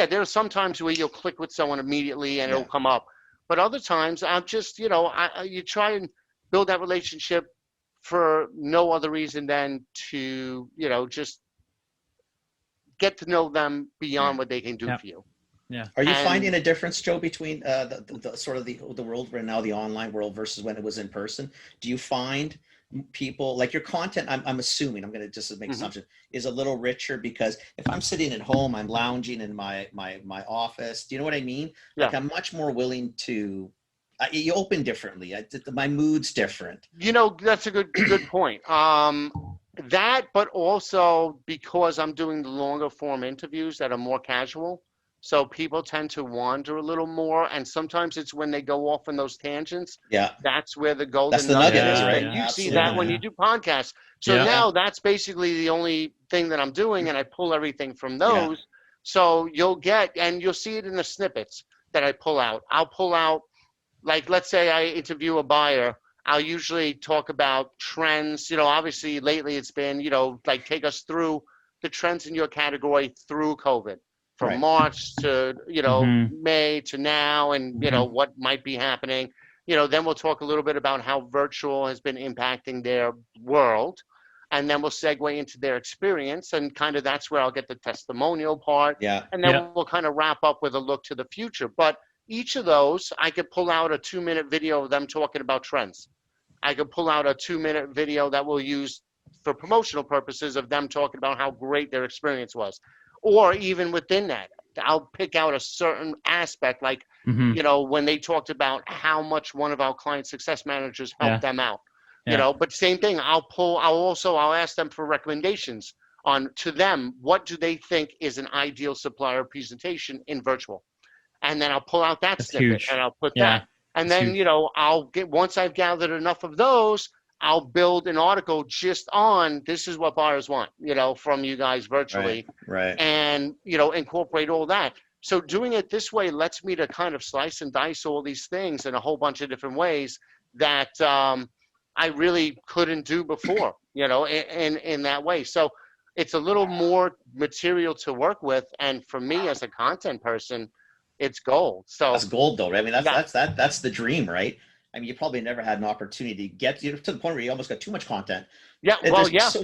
There are some times where you'll click with someone immediately and it'll come up. But other times I'm just, you try and build that relationship for no other reason than to, just get to know them beyond what they can do for you. Yeah. Are you finding a difference, Joe, between the sort of the world right now, the online world versus when it was in person? Do you find people like your content, I'm assuming, I'm going to just make assumption, is a little richer because if I'm sitting at home, I'm lounging in my office. Do you know what I mean? Yeah. Like I'm much more willing to, you open differently. My mood's different. That's a good point. That, but also because I'm doing the longer form interviews that are more casual. So people tend to wander a little more, and sometimes it's when they go off on those tangents. Yeah. That's where the golden That's the nugget nugget, is. right? And you see Absolutely. that when you do podcasts. So Yeah. now that's basically the only thing that I'm doing, and I pull everything from those. So you'll see it in the snippets that I pull out. I'll pull out, like, let's say I interview a buyer. I'll usually talk about trends. Obviously lately it's been, like, take us through the trends in your category through COVID. From March to, May to now, and, what might be happening. Then we'll talk a little bit about how virtual has been impacting their world. And then we'll segue into their experience. And kind of that's where I'll get the testimonial part. Yeah. And then we'll kind of wrap up with a look to the future. But each of those, I could pull out a 2-minute video of them talking about trends. I could pull out a 2-minute video that we'll use for promotional purposes of them talking about how great their experience was. Or even within that, I'll pick out a certain aspect, like, when they talked about how much one of our client success managers helped them out. But same thing, I'll ask them for recommendations to them. What do they think is an ideal supplier presentation in virtual? And then I'll pull out that snippet and I'll put that. And then, once I've gathered enough of those, I'll build an article just on this is what buyers want, from you guys virtually. Right. And, incorporate all that. So doing it this way lets me to kind of slice and dice all these things in a whole bunch of different ways that I really couldn't do before, in that way. So it's a little more material to work with. And for me as a content person, it's gold. So that's gold, though. Right? I mean, that's the dream, right? I mean, you probably never had an opportunity to get to the point where you almost got too much content. Yeah, There's so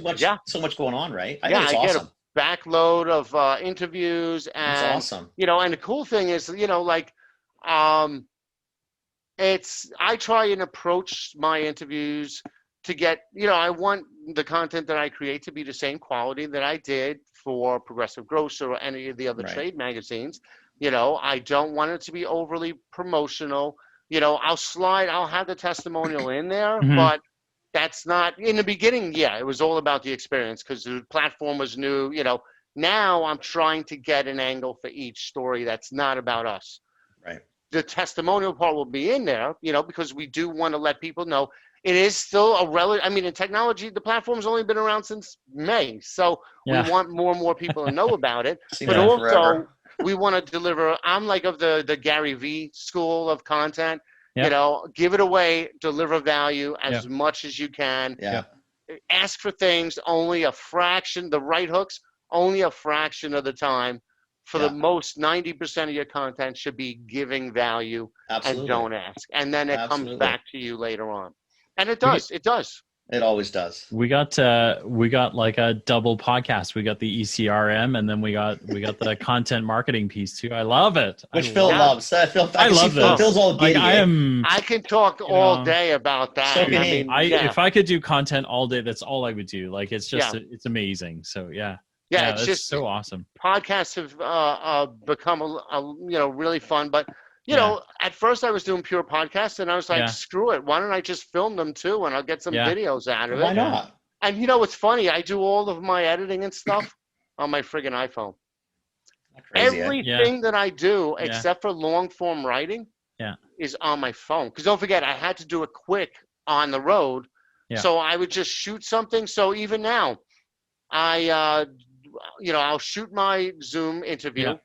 much going on, right? I think it's awesome. Get a backload of interviews, and that's awesome. And the cool thing is, I try and approach my interviews to get, I want the content that I create to be the same quality that I did for Progressive Grocer or any of the other trade magazines. I don't want it to be overly promotional. I'll have the testimonial in there, but that's not in the beginning. Yeah, it was all about the experience because the platform was new. Now I'm trying to get an angle for each story that's not about us. Right. The testimonial part will be in there, because we do want to let people know it is still in technology, the platform's only been around since May. So we want more and more people to know about it. But also forever. We want to deliver. I'm like of the Gary V school of content. Give it away, deliver value as much as you can. Ask for things only a fraction. The right hooks only a fraction of the time. For the most 90% of your content should be giving value. Absolutely. And don't ask, and then it comes back to you later on. And it does. It does. It always does. We got like a double podcast. We got the ECRM, and then we got the content marketing piece too. I love it. Which Phil loves. I love this. Phil's all giddy. I can talk all day about that. So if I could do content all day, that's all I would do. Like it's just it's amazing. So it's just so awesome. Podcasts have become a really fun, but. At first I was doing pure podcasts, and I was like, screw it. Why don't I just film them too, and I'll get some videos out of it. Why not? And what's funny? I do all of my editing and stuff on my friggin' iPhone. Crazy, everything that I do, except for long form writing, is on my phone. Because don't forget, I had to do it quick on the road, so I would just shoot something. So even now, I'll shoot my Zoom interview.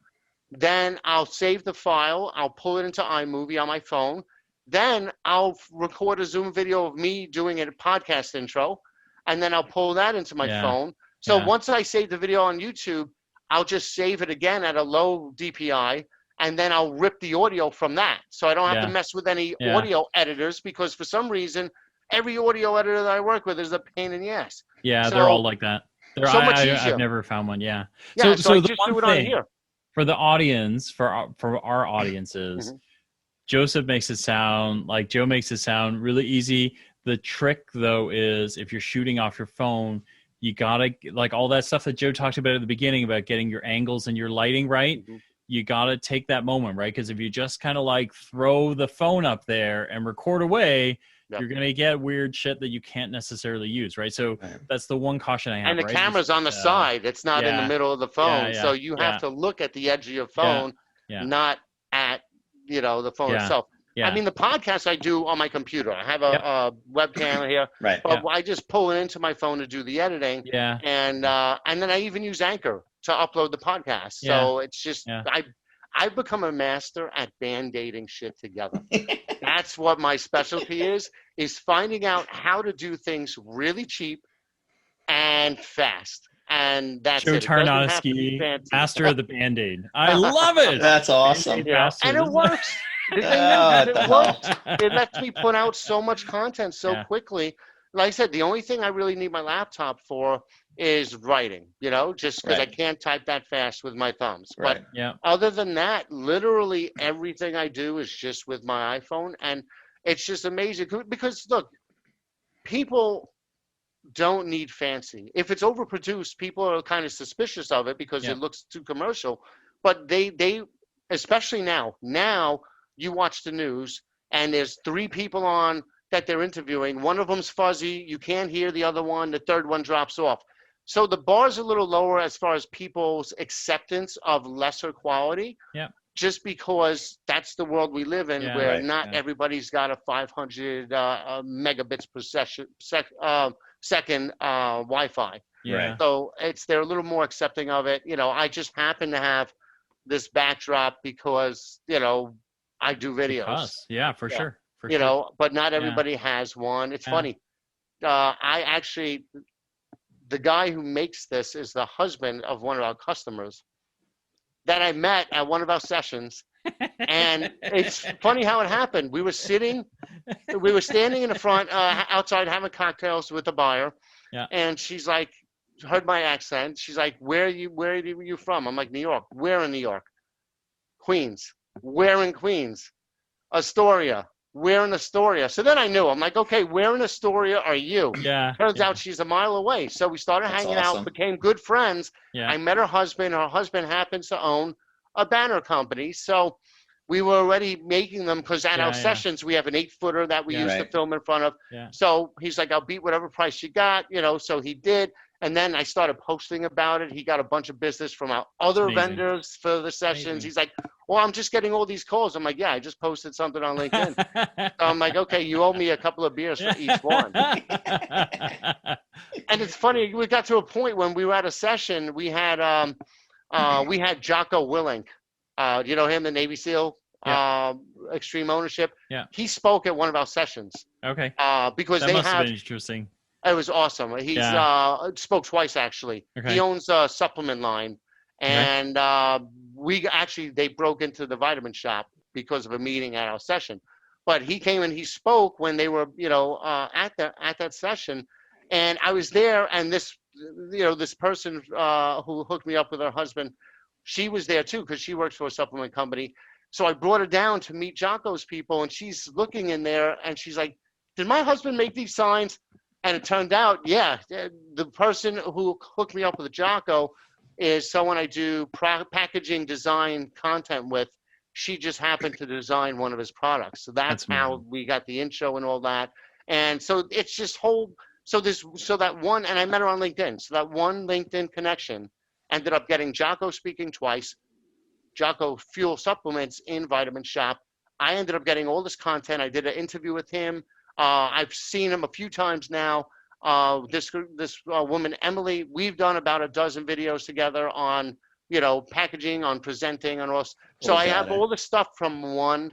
Then I'll save the file. I'll pull it into iMovie on my phone. Then I'll record a Zoom video of me doing a podcast intro, and then I'll pull that into my phone. So once I save the video on YouTube, I'll just save it again at a low DPI, and then I'll rip the audio from that. So I don't have to mess with any audio editors, because for some reason, every audio editor that I work with is a pain in the ass. Yeah, they're all like that. So much easier. I've never found one. So I just do it on here. For the audience, for our audiences, Joseph makes it sound like Joe makes it sound really easy. The trick, though, is if you're shooting off your phone, you gotta, like all that stuff that Joe talked about at the beginning about getting your angles and your lighting right. You gotta take that moment, right? Because if you just kind of like throw the phone up there and record away, you're gonna get weird shit that you can't necessarily use, right? So that's the one caution I have. And the camera's on the side; it's not in the middle of the phone, so you have to look at the edge of your phone not at, the phone itself. Yeah. I mean, the podcast I do on my computer. I have a webcam here, Right. but I just pull it into my phone to do the editing. Yeah. And then I even use Anchor to upload the podcast. So it's just I've become a master at band-aiding shit together. That's what my specialty is finding out how to do things really cheap and fast. And that's Joe it. Tarnowski, master of the Band-Aid. I love it. That's awesome. And it works. The thing is, it works. It lets me put out so much content so quickly. Like I said, the only thing I really need my laptop for is writing, just because I can't type that fast with my thumbs. Right. But other than that, literally everything I do is just with my iPhone. And it's just amazing because, look, people don't need fancy. If it's overproduced, people are kind of suspicious of it because it looks too commercial. But they especially now you watch the news and there's 3 people on that they're interviewing. One of them's fuzzy. You can't hear the other one. The third one drops off. So the bar's a little lower as far as people's acceptance of lesser quality. Yeah. Just because that's the world we live in, where not everybody's got a 500 megabits per second Wi-Fi. Yeah. So they're a little more accepting of it. I just happen to have this backdrop because I do videos. For sure. But not everybody has one. It's funny. The guy who makes this is the husband of one of our customers that I met at one of our sessions. And it's funny how it happened. We were standing in the front outside having cocktails with the buyer. Yeah. And she's like, heard my accent. She's like, where are you from? I'm like, New York. Where in New York? Queens. Where in Queens? Astoria. Where in Astoria? So then I knew. I'm like, okay, where in Astoria are you? Yeah. Turns out she's a mile away. So we started hanging out, became good friends. Yeah. I met her husband. Her husband happens to own a banner company. So we were already making them because at our sessions, we have an 8-footer that we used to film in front of. Yeah. So he's like, I'll beat whatever price you got, so he did. And then I started posting about it. He got a bunch of business from our other vendors for the sessions. He's like, well, I'm just getting all these calls. I'm like, yeah, I just posted something on LinkedIn. So I'm like, okay, you owe me a couple of beers for each one. And it's funny. We got to a point when we were at a session, we had Jocko Willink. Do you know him, the Navy SEAL, Extreme Ownership? Yeah. He spoke at one of our sessions. Okay. Because that must have been interesting. It was awesome. He's spoke twice actually. Okay. He owns a supplement line, and they broke into the vitamin shop because of a meeting at our session. But he came and he spoke when they were, at that session, and I was there. And this person who hooked me up with her husband, she was there too because she works for a supplement company. So I brought her down to meet Jocko's people, and she's looking in there, and she's like, "Did my husband make these signs?" And it turned out, the person who hooked me up with Jocko is someone I do packaging design content with. She just happened to design one of his products. So that's how we got the intro and all that. And so it's just that one, and I met her on LinkedIn. So that one LinkedIn connection ended up getting Jocko speaking twice, Jocko Fuel Supplements in Vitamin Shop. I ended up getting all this content. I did an interview with him. I've seen him a few times now. This woman, Emily, we've done about a dozen videos together on, packaging, on presenting, and all. So I have all the stuff from one.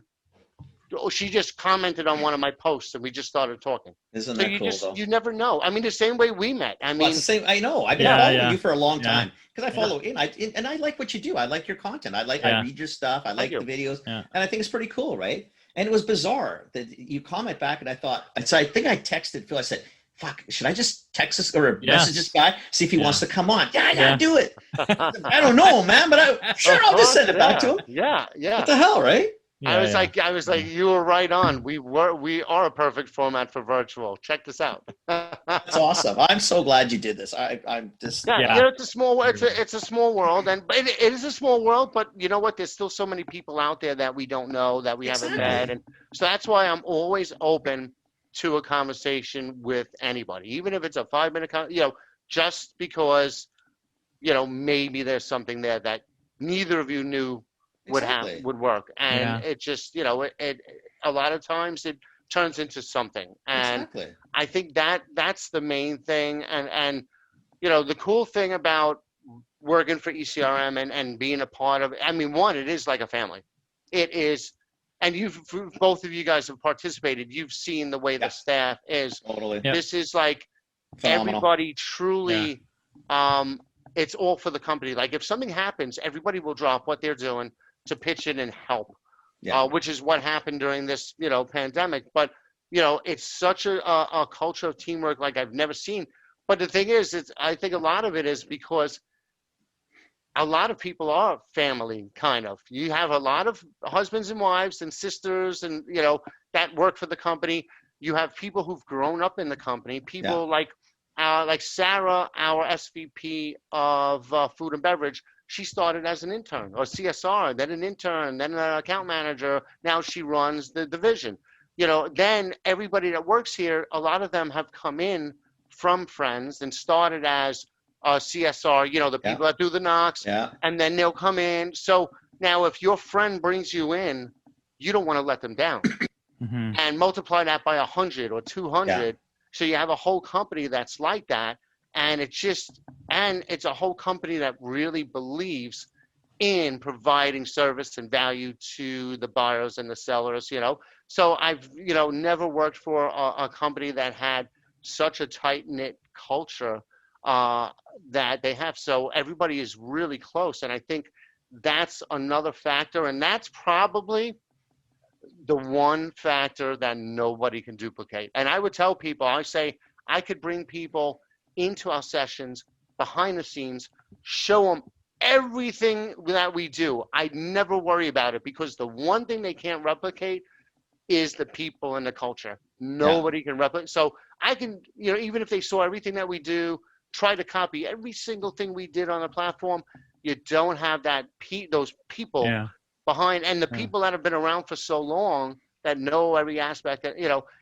She just commented on one of my posts, and we just started talking. Isn't that cool, though? You never know. I mean, the same way we met. I mean, it's the same. I know. I've been following you for a long time because I follow and I like what you do. I like your content. I read your stuff. I like the videos, and I think it's pretty cool, right? And it was bizarre that you comment back, and I thought, so I think I texted Phil. I said, fuck, should I just text this or message this guy, see if he wants to come on? Yeah, I gotta do it. I don't know, man, but I'll just send it back to him. Yeah. What the hell, right? I was like, you were right on. We are a perfect format for virtual. Check this out. That's awesome. I'm so glad you did this. I'm just it's a small world, and it is a small world. But you know what? There's still so many people out there that we don't know, that we haven't met, and so that's why I'm always open to a conversation with anybody, even if it's a 5-minute, just because, maybe there's something there that neither of you knew Exactly. would work. And Yeah. it just, it a lot of times it turns into something. And Exactly. I think that's the main thing. And the cool thing about working for ECRM and being a part of it, I mean, one, it is like a family. It is, and both of you guys have participated. You've seen the way the staff is. Totally. Yeah. This is like Phenomenal. everybody truly, it's all for the company. Like if something happens, everybody will drop what they're doing to pitch in and help, which is what happened during this, pandemic. But, it's such a culture of teamwork like I've never seen. But the thing is, I think a lot of it is because a lot of people are family, kind of. You have a lot of husbands and wives and sisters and, that work for the company. You have people who've grown up in the company, people like Sarah, our SVP of food and beverage. She started as an intern or CSR, then an intern, then an account manager. Now she runs the division. Then everybody that works here, a lot of them have come in from friends and started as CSR, the people that do the knocks, and then they'll come in. So now if your friend brings you in, you don't want to let them down. Mm-hmm. And multiply that by 100 or 200. So you have a whole company that's like that. And it's a whole company that really believes in providing service and value to the buyers and the sellers, So I've, never worked for a company that had such a tight-knit culture that they have. So everybody is really close. And I think that's another factor. And that's probably the one factor that nobody can duplicate. And I would tell people, I say, I could bring people into our sessions behind the scenes, show them everything that we do. I never worry about it because the one thing they can't replicate is the people and the culture. Nobody can replicate. So I can, even if they saw everything that we do, try to copy every single thing we did on the platform, you don't have those people behind, and the people that have been around for so long that know every aspect.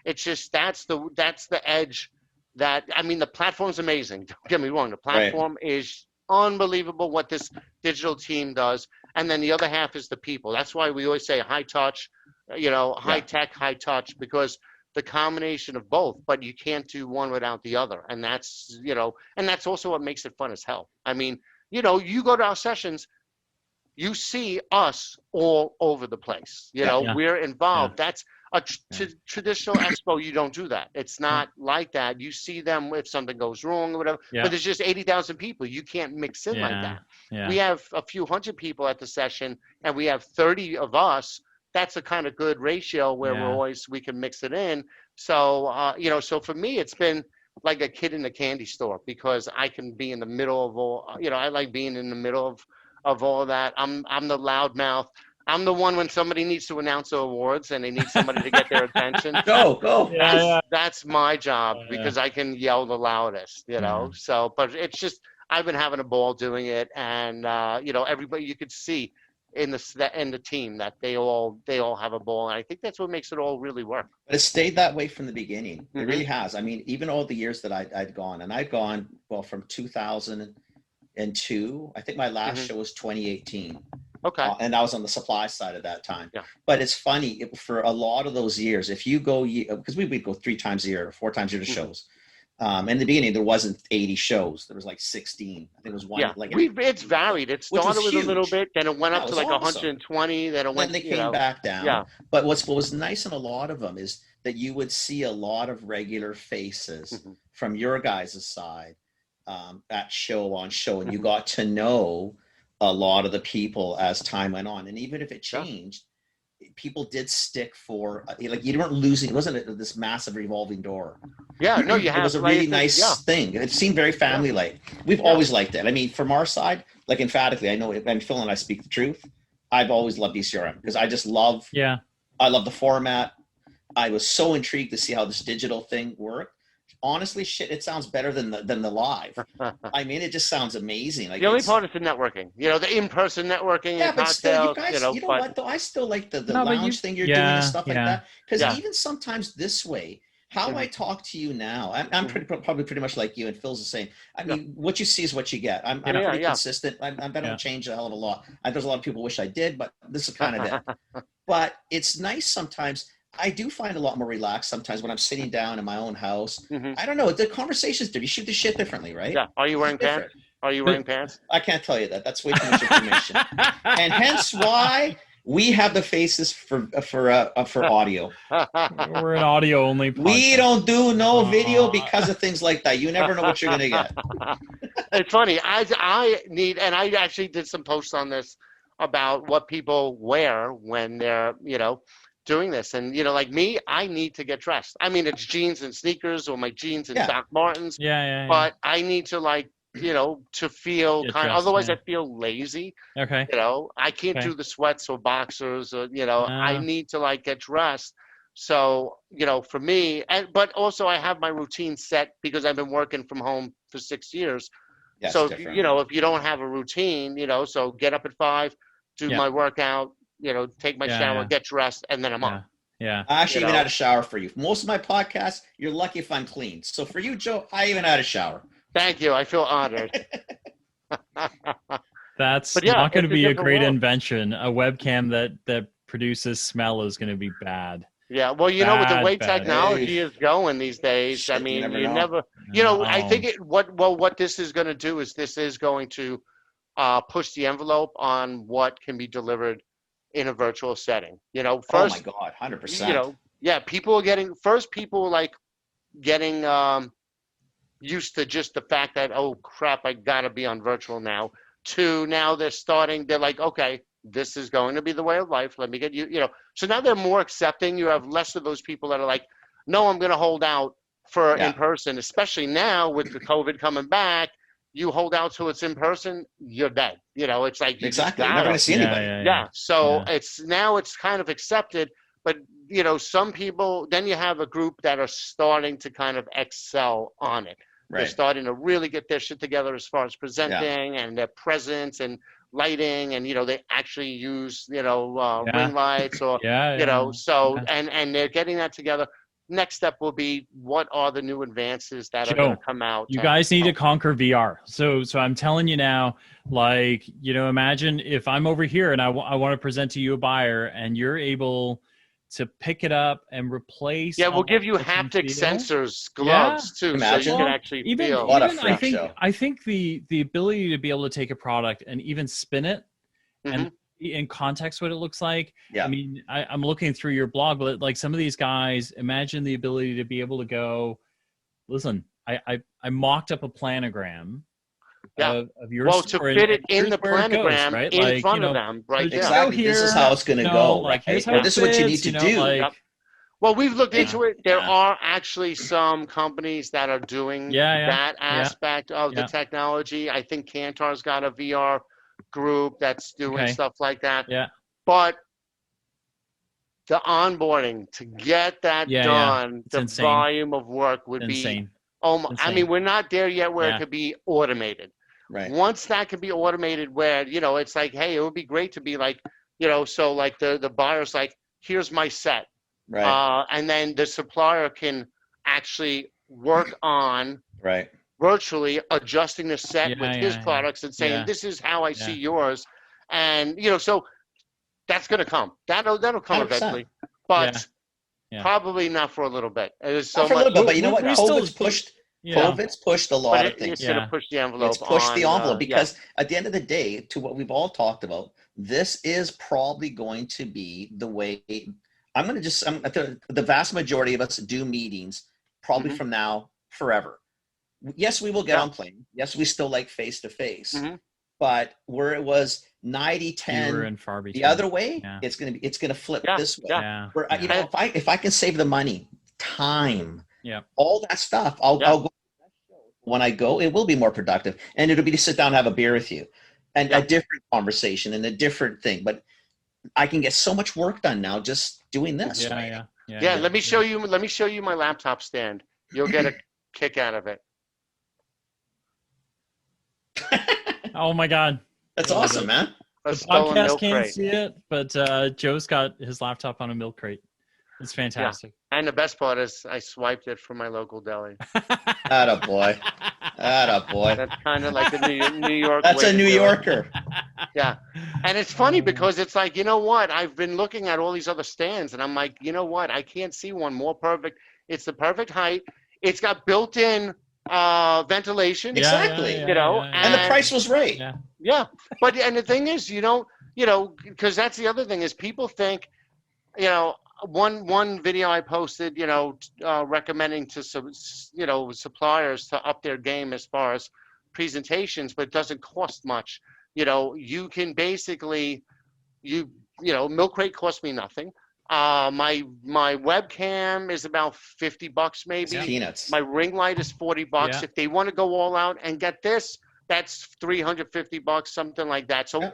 It's just that's the edge. The platform's amazing. Don't get me wrong. The platform is unbelievable what this digital team does, and then the other half is the people. That's why we always say high touch, high tech, high touch, because the combination of both, but you can't do one without the other. And that's, and that's also what makes it fun as hell. I mean, you go to our sessions, you see us all over the place. We're involved. That's a traditional expo. You don't do that. It's not like that. You see them if something goes wrong or whatever, but there's just 80,000 people. You can't mix in like that. We have a few hundred people at the session and we have 30 of us. That's a kind of good ratio where we can mix it in. So, so for me, it's been like a kid in a candy store because I can be in the middle of all, I like being in the middle of all that. I'm the loudmouth. I'm the one when somebody needs to announce the awards and they need somebody to get their attention. Go. That's my job because I can yell the loudest, So, but it's just, I've been having a ball doing it. And, everybody you could see in the team that they all have a ball. And I think that's what makes it all really work. But it stayed that way from the beginning. It really has. I mean, even all the years that I'd gone, and I'd gone, from 2002, I think my last show was 2018. Okay. And I was on the supply side at that time. Yeah. But it's funny, for a lot of those years, if you go, because we'd go 3 times a year or 4 times a year to shows. In the beginning, there wasn't 80 shows. There was like 16. I think it was one. Yeah, it's varied. It started with a little bit, then it went up to like awesome. 120. Then it went. Then they came back down. Yeah. But what was nice in a lot of them is that you would see a lot of regular faces from your guys' side at show on show, and you got to know a lot of the people as time went on. And even if it changed, people did stick for, like, you weren't losing. It wasn't this massive revolving door. Yeah, no, you have. It was a really nice thing. It seemed very family-like. We've always liked it. I mean, from our side, like emphatically, I know, and Phil and I speak the truth. I've always loved ECRM because I just love. Yeah. I love the format. I was so intrigued to see how this digital thing worked. Honestly, it sounds better than the live. I mean, it just sounds amazing. Like, the only part is the networking. The in-person networking. Yeah, but still, you cocktails, guys, what though? I still like the lounge thing you're doing and stuff like that. Because even sometimes this way, how I talk to you now, I'm probably pretty much like you, and Phil's the same. I mean, what you see is what you get. I'm pretty consistent. I don't change a hell of a lot. There's a lot of people wish I did, but this is kind of it. But it's nice sometimes. I do find a lot more relaxed sometimes when I'm sitting down in my own house. I don't know. The conversations, you shoot the shit differently, right? Yeah. Are you wearing pants? Are you wearing pants? I can't tell you that. That's way too much information. And hence why we have the faces for audio. We're an audio only podcast. We don't do no video because of things like that. You never know what you're gonna get. It's funny. I need, and I actually did some posts on this about what people wear when they're, doing this. And, like me, I need to get dressed. I mean, it's jeans and sneakers or my jeans and Doc Martens. Yeah. But I need to to feel kind of, otherwise I feel lazy. Okay. I can't do the sweats or boxers or, I need to get dressed. So, for me, but also I have my routine set because I've been working from home for 6 years. Yes, so, if you don't have a routine, so get up at 5, do my workout, take my shower, get dressed, and then I'm on. Yeah. I actually even had a shower for you. Most of my podcasts, you're lucky if I'm clean. So for you, Joe, I even had a shower. Thank you. I feel honored. That's not going to be a great invention. A webcam that produces smell is going to be bad. Yeah. Well, with the way technology is going these days, I mean, you never, I think what this is going to do is this is going to push the envelope on what can be delivered in a virtual setting. First, oh my God, 100%. People are getting used to just the fact that, oh crap, I gotta be on virtual now. To now they're like, okay, this is going to be the way of life. Let me get so now they're more accepting. You have less of those people that are like, no, I'm going to hold out for in person, especially now with the COVID coming back. You hold out till it's in person, you're dead. It's like, exactly. You're not going to see anybody. So it's kind of accepted, but some people, then you have a group that are starting to kind of excel on it. Right. They're starting to really get their shit together as far as presenting and their presence and lighting, and they actually use ring lights or and they're getting that together. Next step will be, what are the new advances that are going to come out? You guys need to conquer VR. So I'm telling you now, imagine if I'm over here and I want to present to you a buyer, and you're able to pick it up and replace. Yeah, we'll give you haptic sensors, gloves too, imagine. so you can actually feel. What a freak show. I think the ability to be able to take a product and even spin it and in context what it looks like. Yeah. I mean, I'm looking through your blog, but like some of these guys, imagine the ability to be able to go, listen, I mocked up a planogram of your store, to fit it in the planogram goes, in front of them, right? Exactly. Here, this is how it's going to go. Like, right? This is what you need to do. Well, we've looked into it. There are actually some companies that are doing that aspect of the technology. I think Kantar's got a VR group that's doing stuff like that. Yeah. But the onboarding to get that done, the insane. Volume of work would insane. Be. I mean, we're not there yet where it could be automated. Right. Once that could be automated, where it's like, hey, it would be great to be like, so like the buyer's like, here's my set. Right. And then the supplier can actually work on virtually adjusting the set with his products and saying, this is how I see yours. And, so that's going to come. That'll come 100%. Eventually. But probably not for a little bit. There's so not for much. a little bit, but you know what? COVID's pushed a lot of things. It's going to push the envelope. It's pushed the envelope because at the end of the day, to what we've all talked about, this is probably going to be the way. The vast majority of us do meetings probably from now forever. Yes, we will get on plane. Yes, we still like face-to-face. But where it was 90-10 the other way, it's gonna flip this way. Where, if I can save the money, time, all that stuff, I'll go. When I go, it will be more productive, and it'll be to sit down and have a beer with you, and a different conversation and a different thing. But I can get so much work done now just doing this. Let me show you. Let me show you my laptop stand. You'll get a kick out of it. Oh my God, that's awesome, man. The podcast can't see it, but Joe's got his laptop on a milk crate. It's fantastic. Yeah. And the best part is I swiped it from my local deli. Attaboy. Attaboy. That's kind of like a New York. That's a New Yorker. Yeah. And it's funny because it's like, you know what? I've been looking at all these other stands and I'm like, you know what? I can't see one more perfect. It's the perfect height. It's got built-in ventilation. Exactly. You know, and the price was right. Yeah. But, and the thing is, you know, because that's the other thing is people think, you know, one video I posted, you know, recommending to some, you know, suppliers to up their game as far as presentations, but it doesn't cost much. You know, you can basically, you know, milk crate cost me nothing. My webcam is about $50 maybe. It's peanuts. My ring light is $40. Yeah. If they want to go all out and get this, that's $350, something like that. So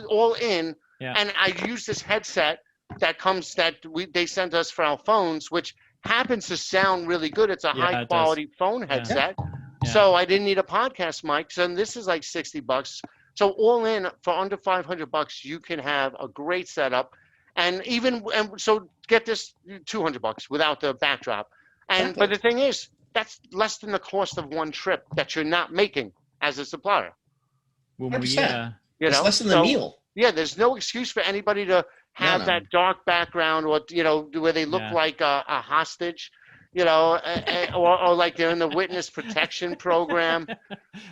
all in, and I use this headset they sent us for our phones, which happens to sound really good. It's a high quality phone headset. Yeah. So I didn't need a podcast mic. So this is like $60. So all in for under $500, you can have a great setup. And so get this $200 without the backdrop. And but the thing is, that's less than the cost of one trip that you're not making as a supplier. Well, you know, it's less than the meal. Yeah, there's no excuse for anybody to have that dark background, or you know, where they look like a hostage, you know, or like they're in the witness protection program,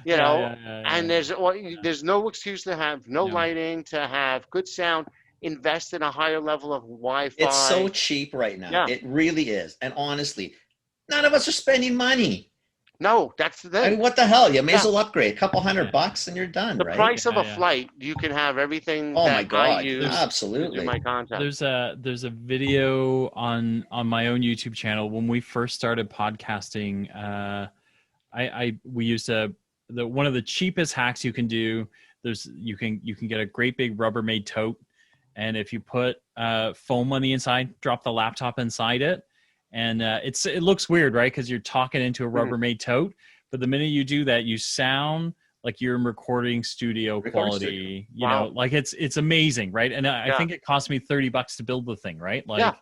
you know. And there's no excuse to have no lighting, to have good sound. Invest in a higher level of Wi-Fi. It's so cheap right now. It really is. And honestly, none of us are spending money. No, that's the thing. I mean, what the hell? You may as well upgrade a couple $100 and you're done, right? The price of a flight, you can have everything I use. Absolutely. My content. There's a video on my own YouTube channel. When we first started podcasting, we used one of the cheapest hacks you can do. You can get a great big Rubbermaid tote, and if you put foam on the inside, drop the laptop inside it. And it looks weird, right? Because you're talking into a Rubbermaid tote. But the minute you do that, you sound like you're in recording studio quality. You know, like it's amazing, right? And I think it cost me $30 to build the thing, right? Like,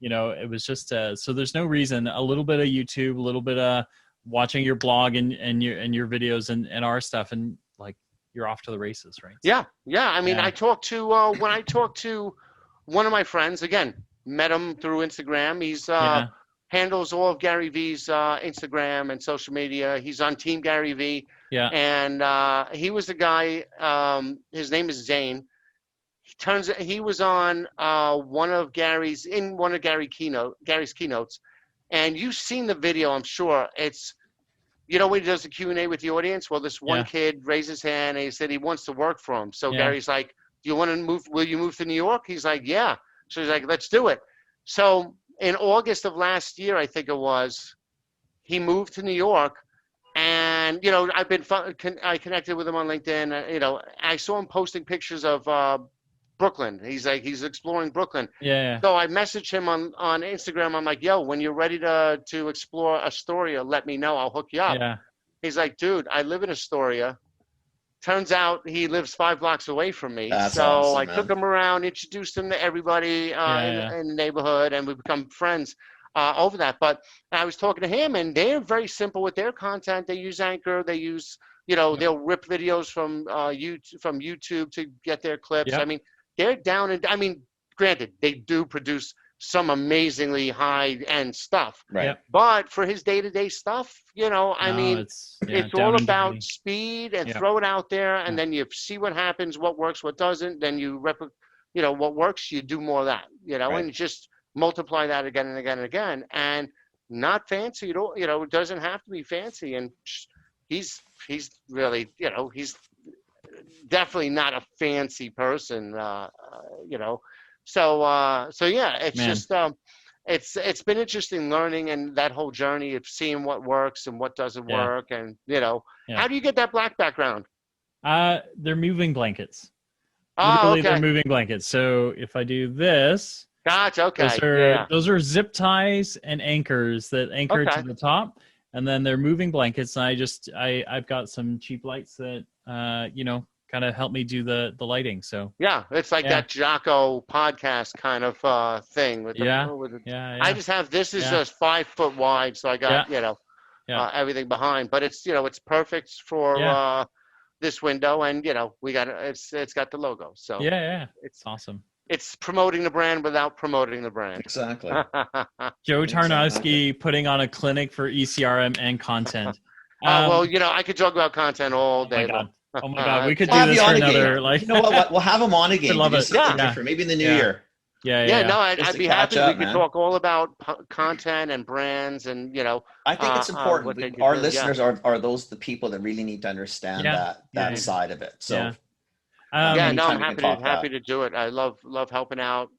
you know, it was just so there's no reason. A little bit of YouTube, a little bit of watching your blog and your videos and our stuff, and like you're off to the races, right? Yeah. I mean, I talked to when I talked to one of my friends again. Met him through Instagram. He's handles all of Gary V's Instagram and social media. He's on Team Gary V. Yeah. And he was the guy. His name is Zane. He was on one of Gary's keynotes, and you've seen the video. I'm sure it's. You know when he does the Q&A with the audience? Well, this one kid raised his hand and he said he wants to work for him. So Gary's like, "Do you want to move? Will you move to New York?" He's like, "Yeah." So he's like, let's do it. So in August of last year, I think it was, he moved to New York. And, you know, I connected with him on LinkedIn. You know, I saw him posting pictures of Brooklyn. He's exploring Brooklyn. Yeah. So I messaged him on Instagram. I'm like, yo, when you're ready to explore Astoria, let me know. I'll hook you up. Yeah. He's like, dude, I live in Astoria. Turns out he lives 5 blocks away from me. That's awesome, I took him around, introduced him to everybody in the neighborhood, and we become friends over that. But I was talking to him, and they're very simple with their content. They use Anchor. They use, you know, they'll rip videos from YouTube to get their clips. I mean, they're down, and I mean, granted, they do produce some amazingly high-end stuff. Right. But for his day-to-day stuff, you know, I mean, it's all about speed and throw it out there, and then you see what happens, what works, what doesn't. Then you what works, you do more of that, you know, and just multiply that again and again and again. And not fancy, you know, it doesn't have to be fancy. And he's really, you know, he's definitely not a fancy person, you know. So yeah, it's just it's been interesting learning and that whole journey of seeing what works and what doesn't work, and you know, how do you get that black background? They're moving blankets. Oh, okay. They're moving blankets. So if I do this, gotcha. Okay. Those are zip ties and anchors that anchor to the top, and then they're moving blankets. And I've got some cheap lights that you know, kind of help me do the lighting. So yeah, it's like that Jocko podcast kind of thing. With I just have, this is just 5 foot wide, so I got everything behind, but it's it's perfect for this window, and we got it's got the logo, so it's awesome. It's promoting the brand without promoting the brand. Exactly. Joe Tarnowski putting on a clinic for ECRM and content. Well, I could talk about content all day. Oh my God, we could do this for another. You know what? We'll have him on again. I love it. Different. Maybe in the new year. Yeah. No, I'd be happy. We could talk all about content and brands, and I think it's important. Our listeners are those the people that really need to understand that side of it. So. I'm happy to do it. I love helping out.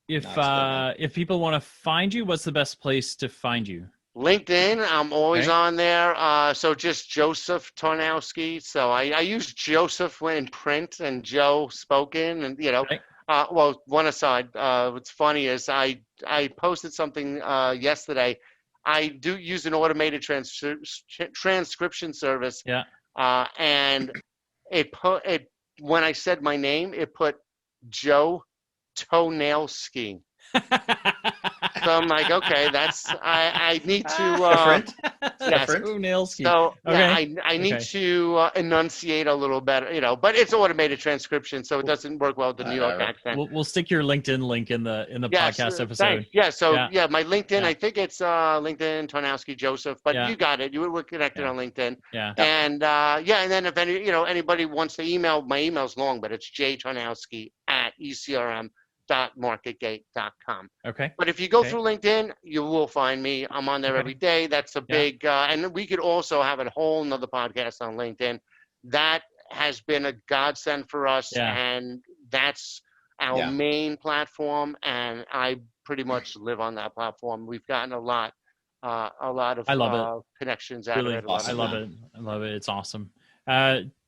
If people want to find you, what's the best place to find you? LinkedIn. I'm always on there. So just Joseph Tarnowski. So I use Joseph when in print and Joe spoken, and well, one aside. What's funny is I posted something yesterday. I do use an automated transcription service. Yeah. And it when I said my name, it put Joe Tonailski. So I'm like, okay, I need to different. So I need to enunciate a little better, but it's automated transcription, so it doesn't work well with the New York accent. We'll stick your LinkedIn link in the podcast episode. Thanks. Yeah, so my LinkedIn, I think it's LinkedIn Tarnowski Joseph, but you got it. We're connected on LinkedIn. Yeah. And and then if anybody wants to email, my email's long, but it's jtarnowski@ECRM.marketgate.com. Okay. But if you go through LinkedIn, you will find me. I'm on there every day. That's a big, and we could also have a whole nother podcast on LinkedIn. That has been a godsend for us, and that's our main platform. And I pretty much live on that platform. We've gotten a lot of connections out of it. Awesome. I love it. It's awesome.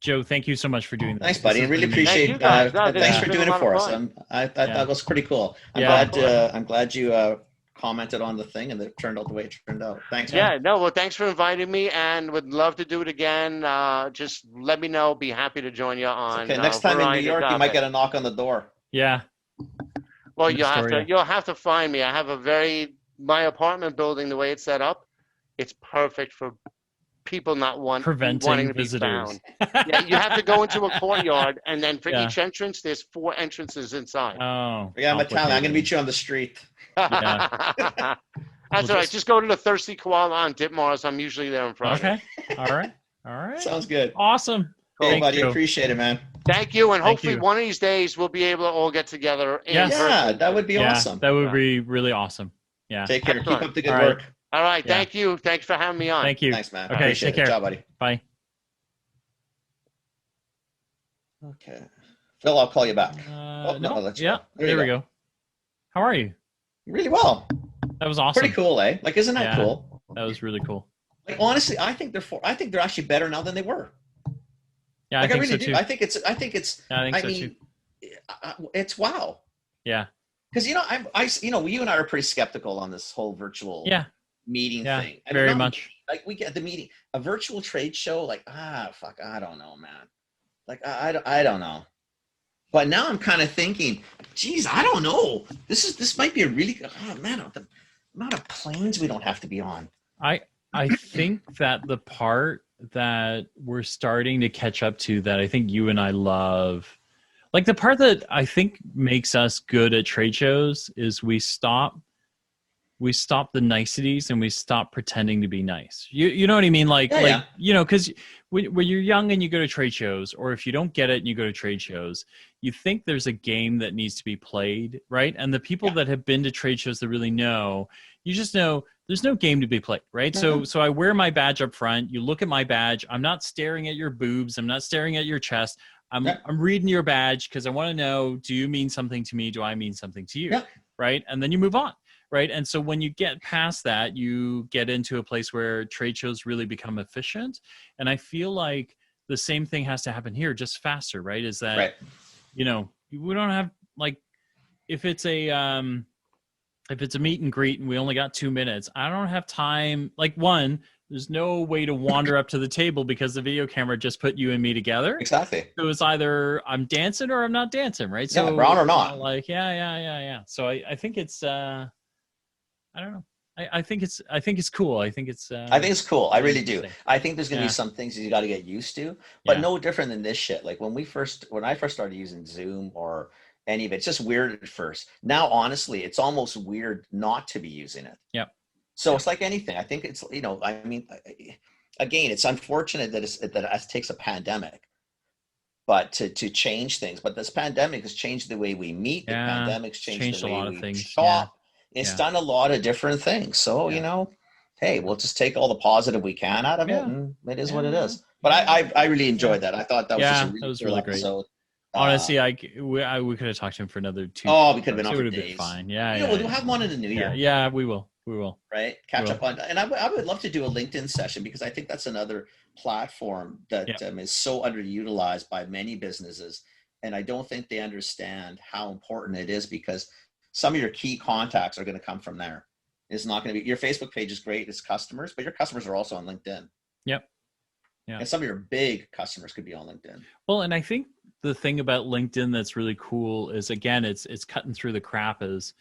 Joe, thank you so much for doing that. Thanks, buddy. I really appreciate it. Thanks for doing it for us. I thought that was pretty cool. I'm glad you commented on the thing and it turned out the way it turned out. Thanks, man. Well, thanks for inviting me, and would love to do it again. Just let me know. Be happy to join you on. Okay, next time in New York, you might get a knock on the door. Yeah. Well, you'll have to find me. I have my apartment building, the way it's set up, it's perfect for people not wanting to visitors. Be found. You have to go into a courtyard, and then for each entrance, there's 4 entrances inside. Oh, yeah, I'm Italian. I'm gonna meet you on the street. That's all right. Just go to the Thirsty Koala on Ditmars. I'm usually there on Friday. Okay. All right. Sounds good. Awesome. Cool, buddy. You. Appreciate it, man. Thank you, and hopefully one of these days we'll be able to all get together. Yeah, that would be awesome. That would be really awesome. Yeah. Take care. Excellent. Keep up the good work. All right. Thank you. Thanks for having me on. Thank you. Thanks, man. Okay. Take care. Good job, buddy. Bye. Okay. Phil, I'll call you back. No. There we go. How are you? Really well. That was awesome. Pretty cool, eh? Like, isn't that cool? That was really cool. Like, honestly, I think they're actually better now than they were. Yeah, like, I really do. Too. I think it's. Too. It's wow. Yeah. Because you and I are pretty skeptical on this whole virtual meeting thing. And very much. Like, we get the meeting, a virtual trade show. Like, fuck, I don't know, man. Like, I don't know. But now I'm kind of thinking, geez, I don't know. This might be a really good. Oh man, the amount of planes we don't have to be on. I think that the part that we're starting to catch up to, that I think you and I love, like the part that I think makes us good at trade shows, is we stop the niceties and we stop pretending to be nice. You know what I mean? Because when you're young and you go to trade shows, or if you don't get it and you go to trade shows, you think there's a game that needs to be played, right? And the people that have been to trade shows that really know, you just know there's no game to be played, right? Mm-hmm. So I wear my badge up front. You look at my badge. I'm not staring at your boobs. I'm not staring at your chest. I'm reading your badge because I want to know, do you mean something to me? Do I mean something to you? Right? And then you move on. Right. And so when you get past that, you get into a place where trade shows really become efficient. And I feel like the same thing has to happen here, just faster. Right. Is that, we don't have, like, if it's a meet and greet and we only got 2 minutes, I don't have time. Like, one, there's no way to wander up to the table because the video camera just put you and me together. Exactly. So it's either I'm dancing or I'm not dancing, right? So brown or not. Like, yeah. So I think it's I don't know. I think it's cool. I think it's cool. I really do. I think there's gonna be some things that you got to get used to, but no different than this shit. Like when I first started using Zoom or any of it, it's just weird at first. Now, honestly, it's almost weird not to be using it. Yep. So it's like anything. I think it's, I mean, again, it's unfortunate that it takes a pandemic, but to change things. But this pandemic has changed the way we meet. The pandemic's changed the way we shop. It's done a lot of different things. So, hey, we'll just take all the positive we can out of it, and it is what it is. But I really enjoyed that. I thought that was just a really great. Episode. Honestly, we could have talked to him for another 2. Oh, we could have been on for days. days. Been fine. We'll have one in the new year. Yeah, we will. Right? Catch up on, and I would love to do a LinkedIn session because I think that's another platform that is so underutilized by many businesses, and I don't think they understand how important it is because some of your key contacts are going to come from there. It's not going to be your Facebook page is great as customers, but your customers are also on LinkedIn. Yep. Yeah. And some of your big customers could be on LinkedIn. Well, and I think the thing about LinkedIn that's really cool is, again, it's cutting through the crap. Is,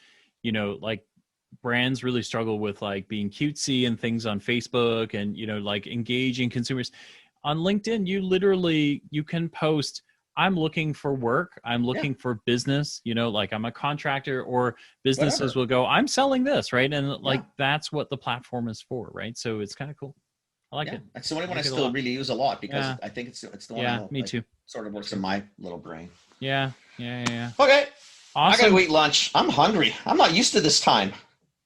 like brands really struggle with like being cutesy and things on Facebook and, like engaging consumers. On LinkedIn, you can post, I'm looking for work. I'm looking for business, like I'm a contractor, or businesses will go, I'm selling this, right? And like, that's what the platform is for, right? So it's kind of cool. I like it. It's the only one I still really use a lot because I think it's the one that me too. Sort of works in my little brain. Yeah. Okay. Awesome. I gotta go eat lunch. I'm hungry. I'm not used to this time.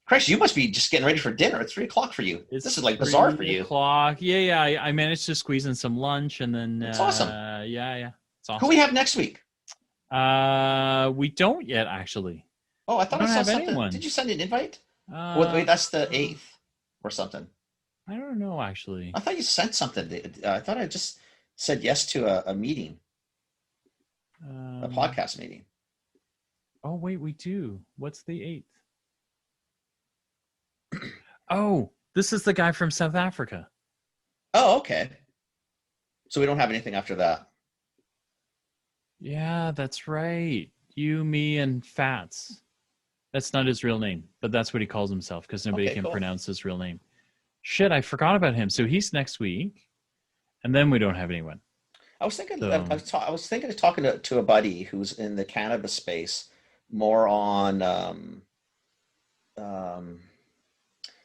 Christ, you must be just getting ready for dinner at 3:00 for you. This is like bizarre for you. 3:00. Yeah. I managed to squeeze in some lunch and then. It's awesome. Yeah. It's awesome. Who we have next week? We don't yet, actually. Oh, I thought I saw something. Anyone. Did you send an invite? Wait, that's the 8th or something. I don't know, actually. I thought you sent something. I thought I just said yes to a meeting, a podcast meeting. Oh, wait, we do. What's the 8th? Oh, this is the guy from South Africa. Oh, okay. So we don't have anything after that. Yeah, that's right. You, me, and Fats. That's not his real name, but that's what he calls himself because nobody can pronounce his real name. Shit, I forgot about him. So he's next week, and then we don't have anyone. I was thinking. I was thinking of talking to a buddy who's in the cannabis space, more on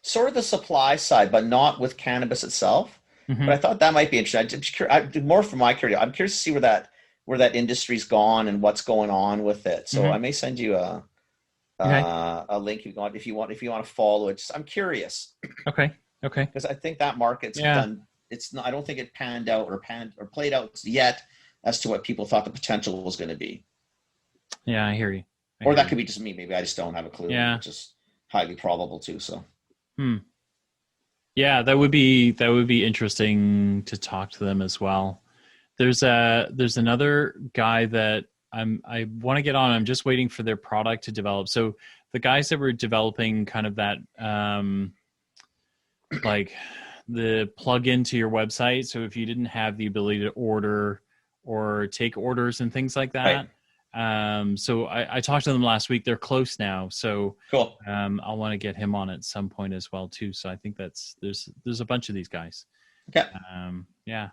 sort of the supply side, but not with cannabis itself. Mm-hmm. But I thought that might be interesting. More from my curiosity. I'm curious to see where that industry's gone and what's going on with it. So I may send you a link if you want to follow it. I'm curious. Okay. Because I think that market's done. It's not. I don't think it panned out or played out yet as to what people thought the potential was going to be. Yeah, I hear you. Or that could be just me. Maybe I just don't have a clue. Yeah, it's just highly probable too. So. Yeah, that would be interesting to talk to them as well. There's another guy that I want to get on. I'm just waiting for their product to develop. So the guys that were developing kind of that like the plug into your website. So if you didn't have the ability to order or take orders and things like that. Right. So I talked to them last week. They're close now. So cool. I'll want to get him on at some point as well too. So I think there's a bunch of these guys. Okay. Yeah.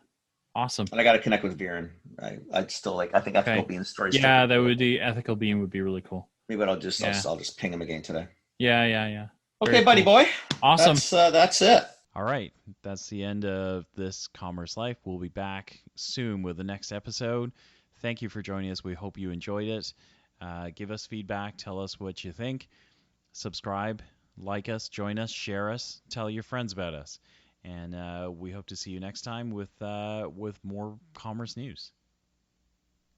Awesome. And I got to connect with Viren. I still I think Ethical Bean stories. Yeah, that would be Ethical Bean would be really cool. Maybe I'll just ping him again today. Yeah. Okay, Very buddy boy. Awesome. That's it. All right. That's the end of this Commerce Life. We'll be back soon with the next episode. Thank you for joining us. We hope you enjoyed it. Give us feedback. Tell us what you think. Subscribe, like us, join us, share us, tell your friends about us. And we hope to see you next time with more commerce news.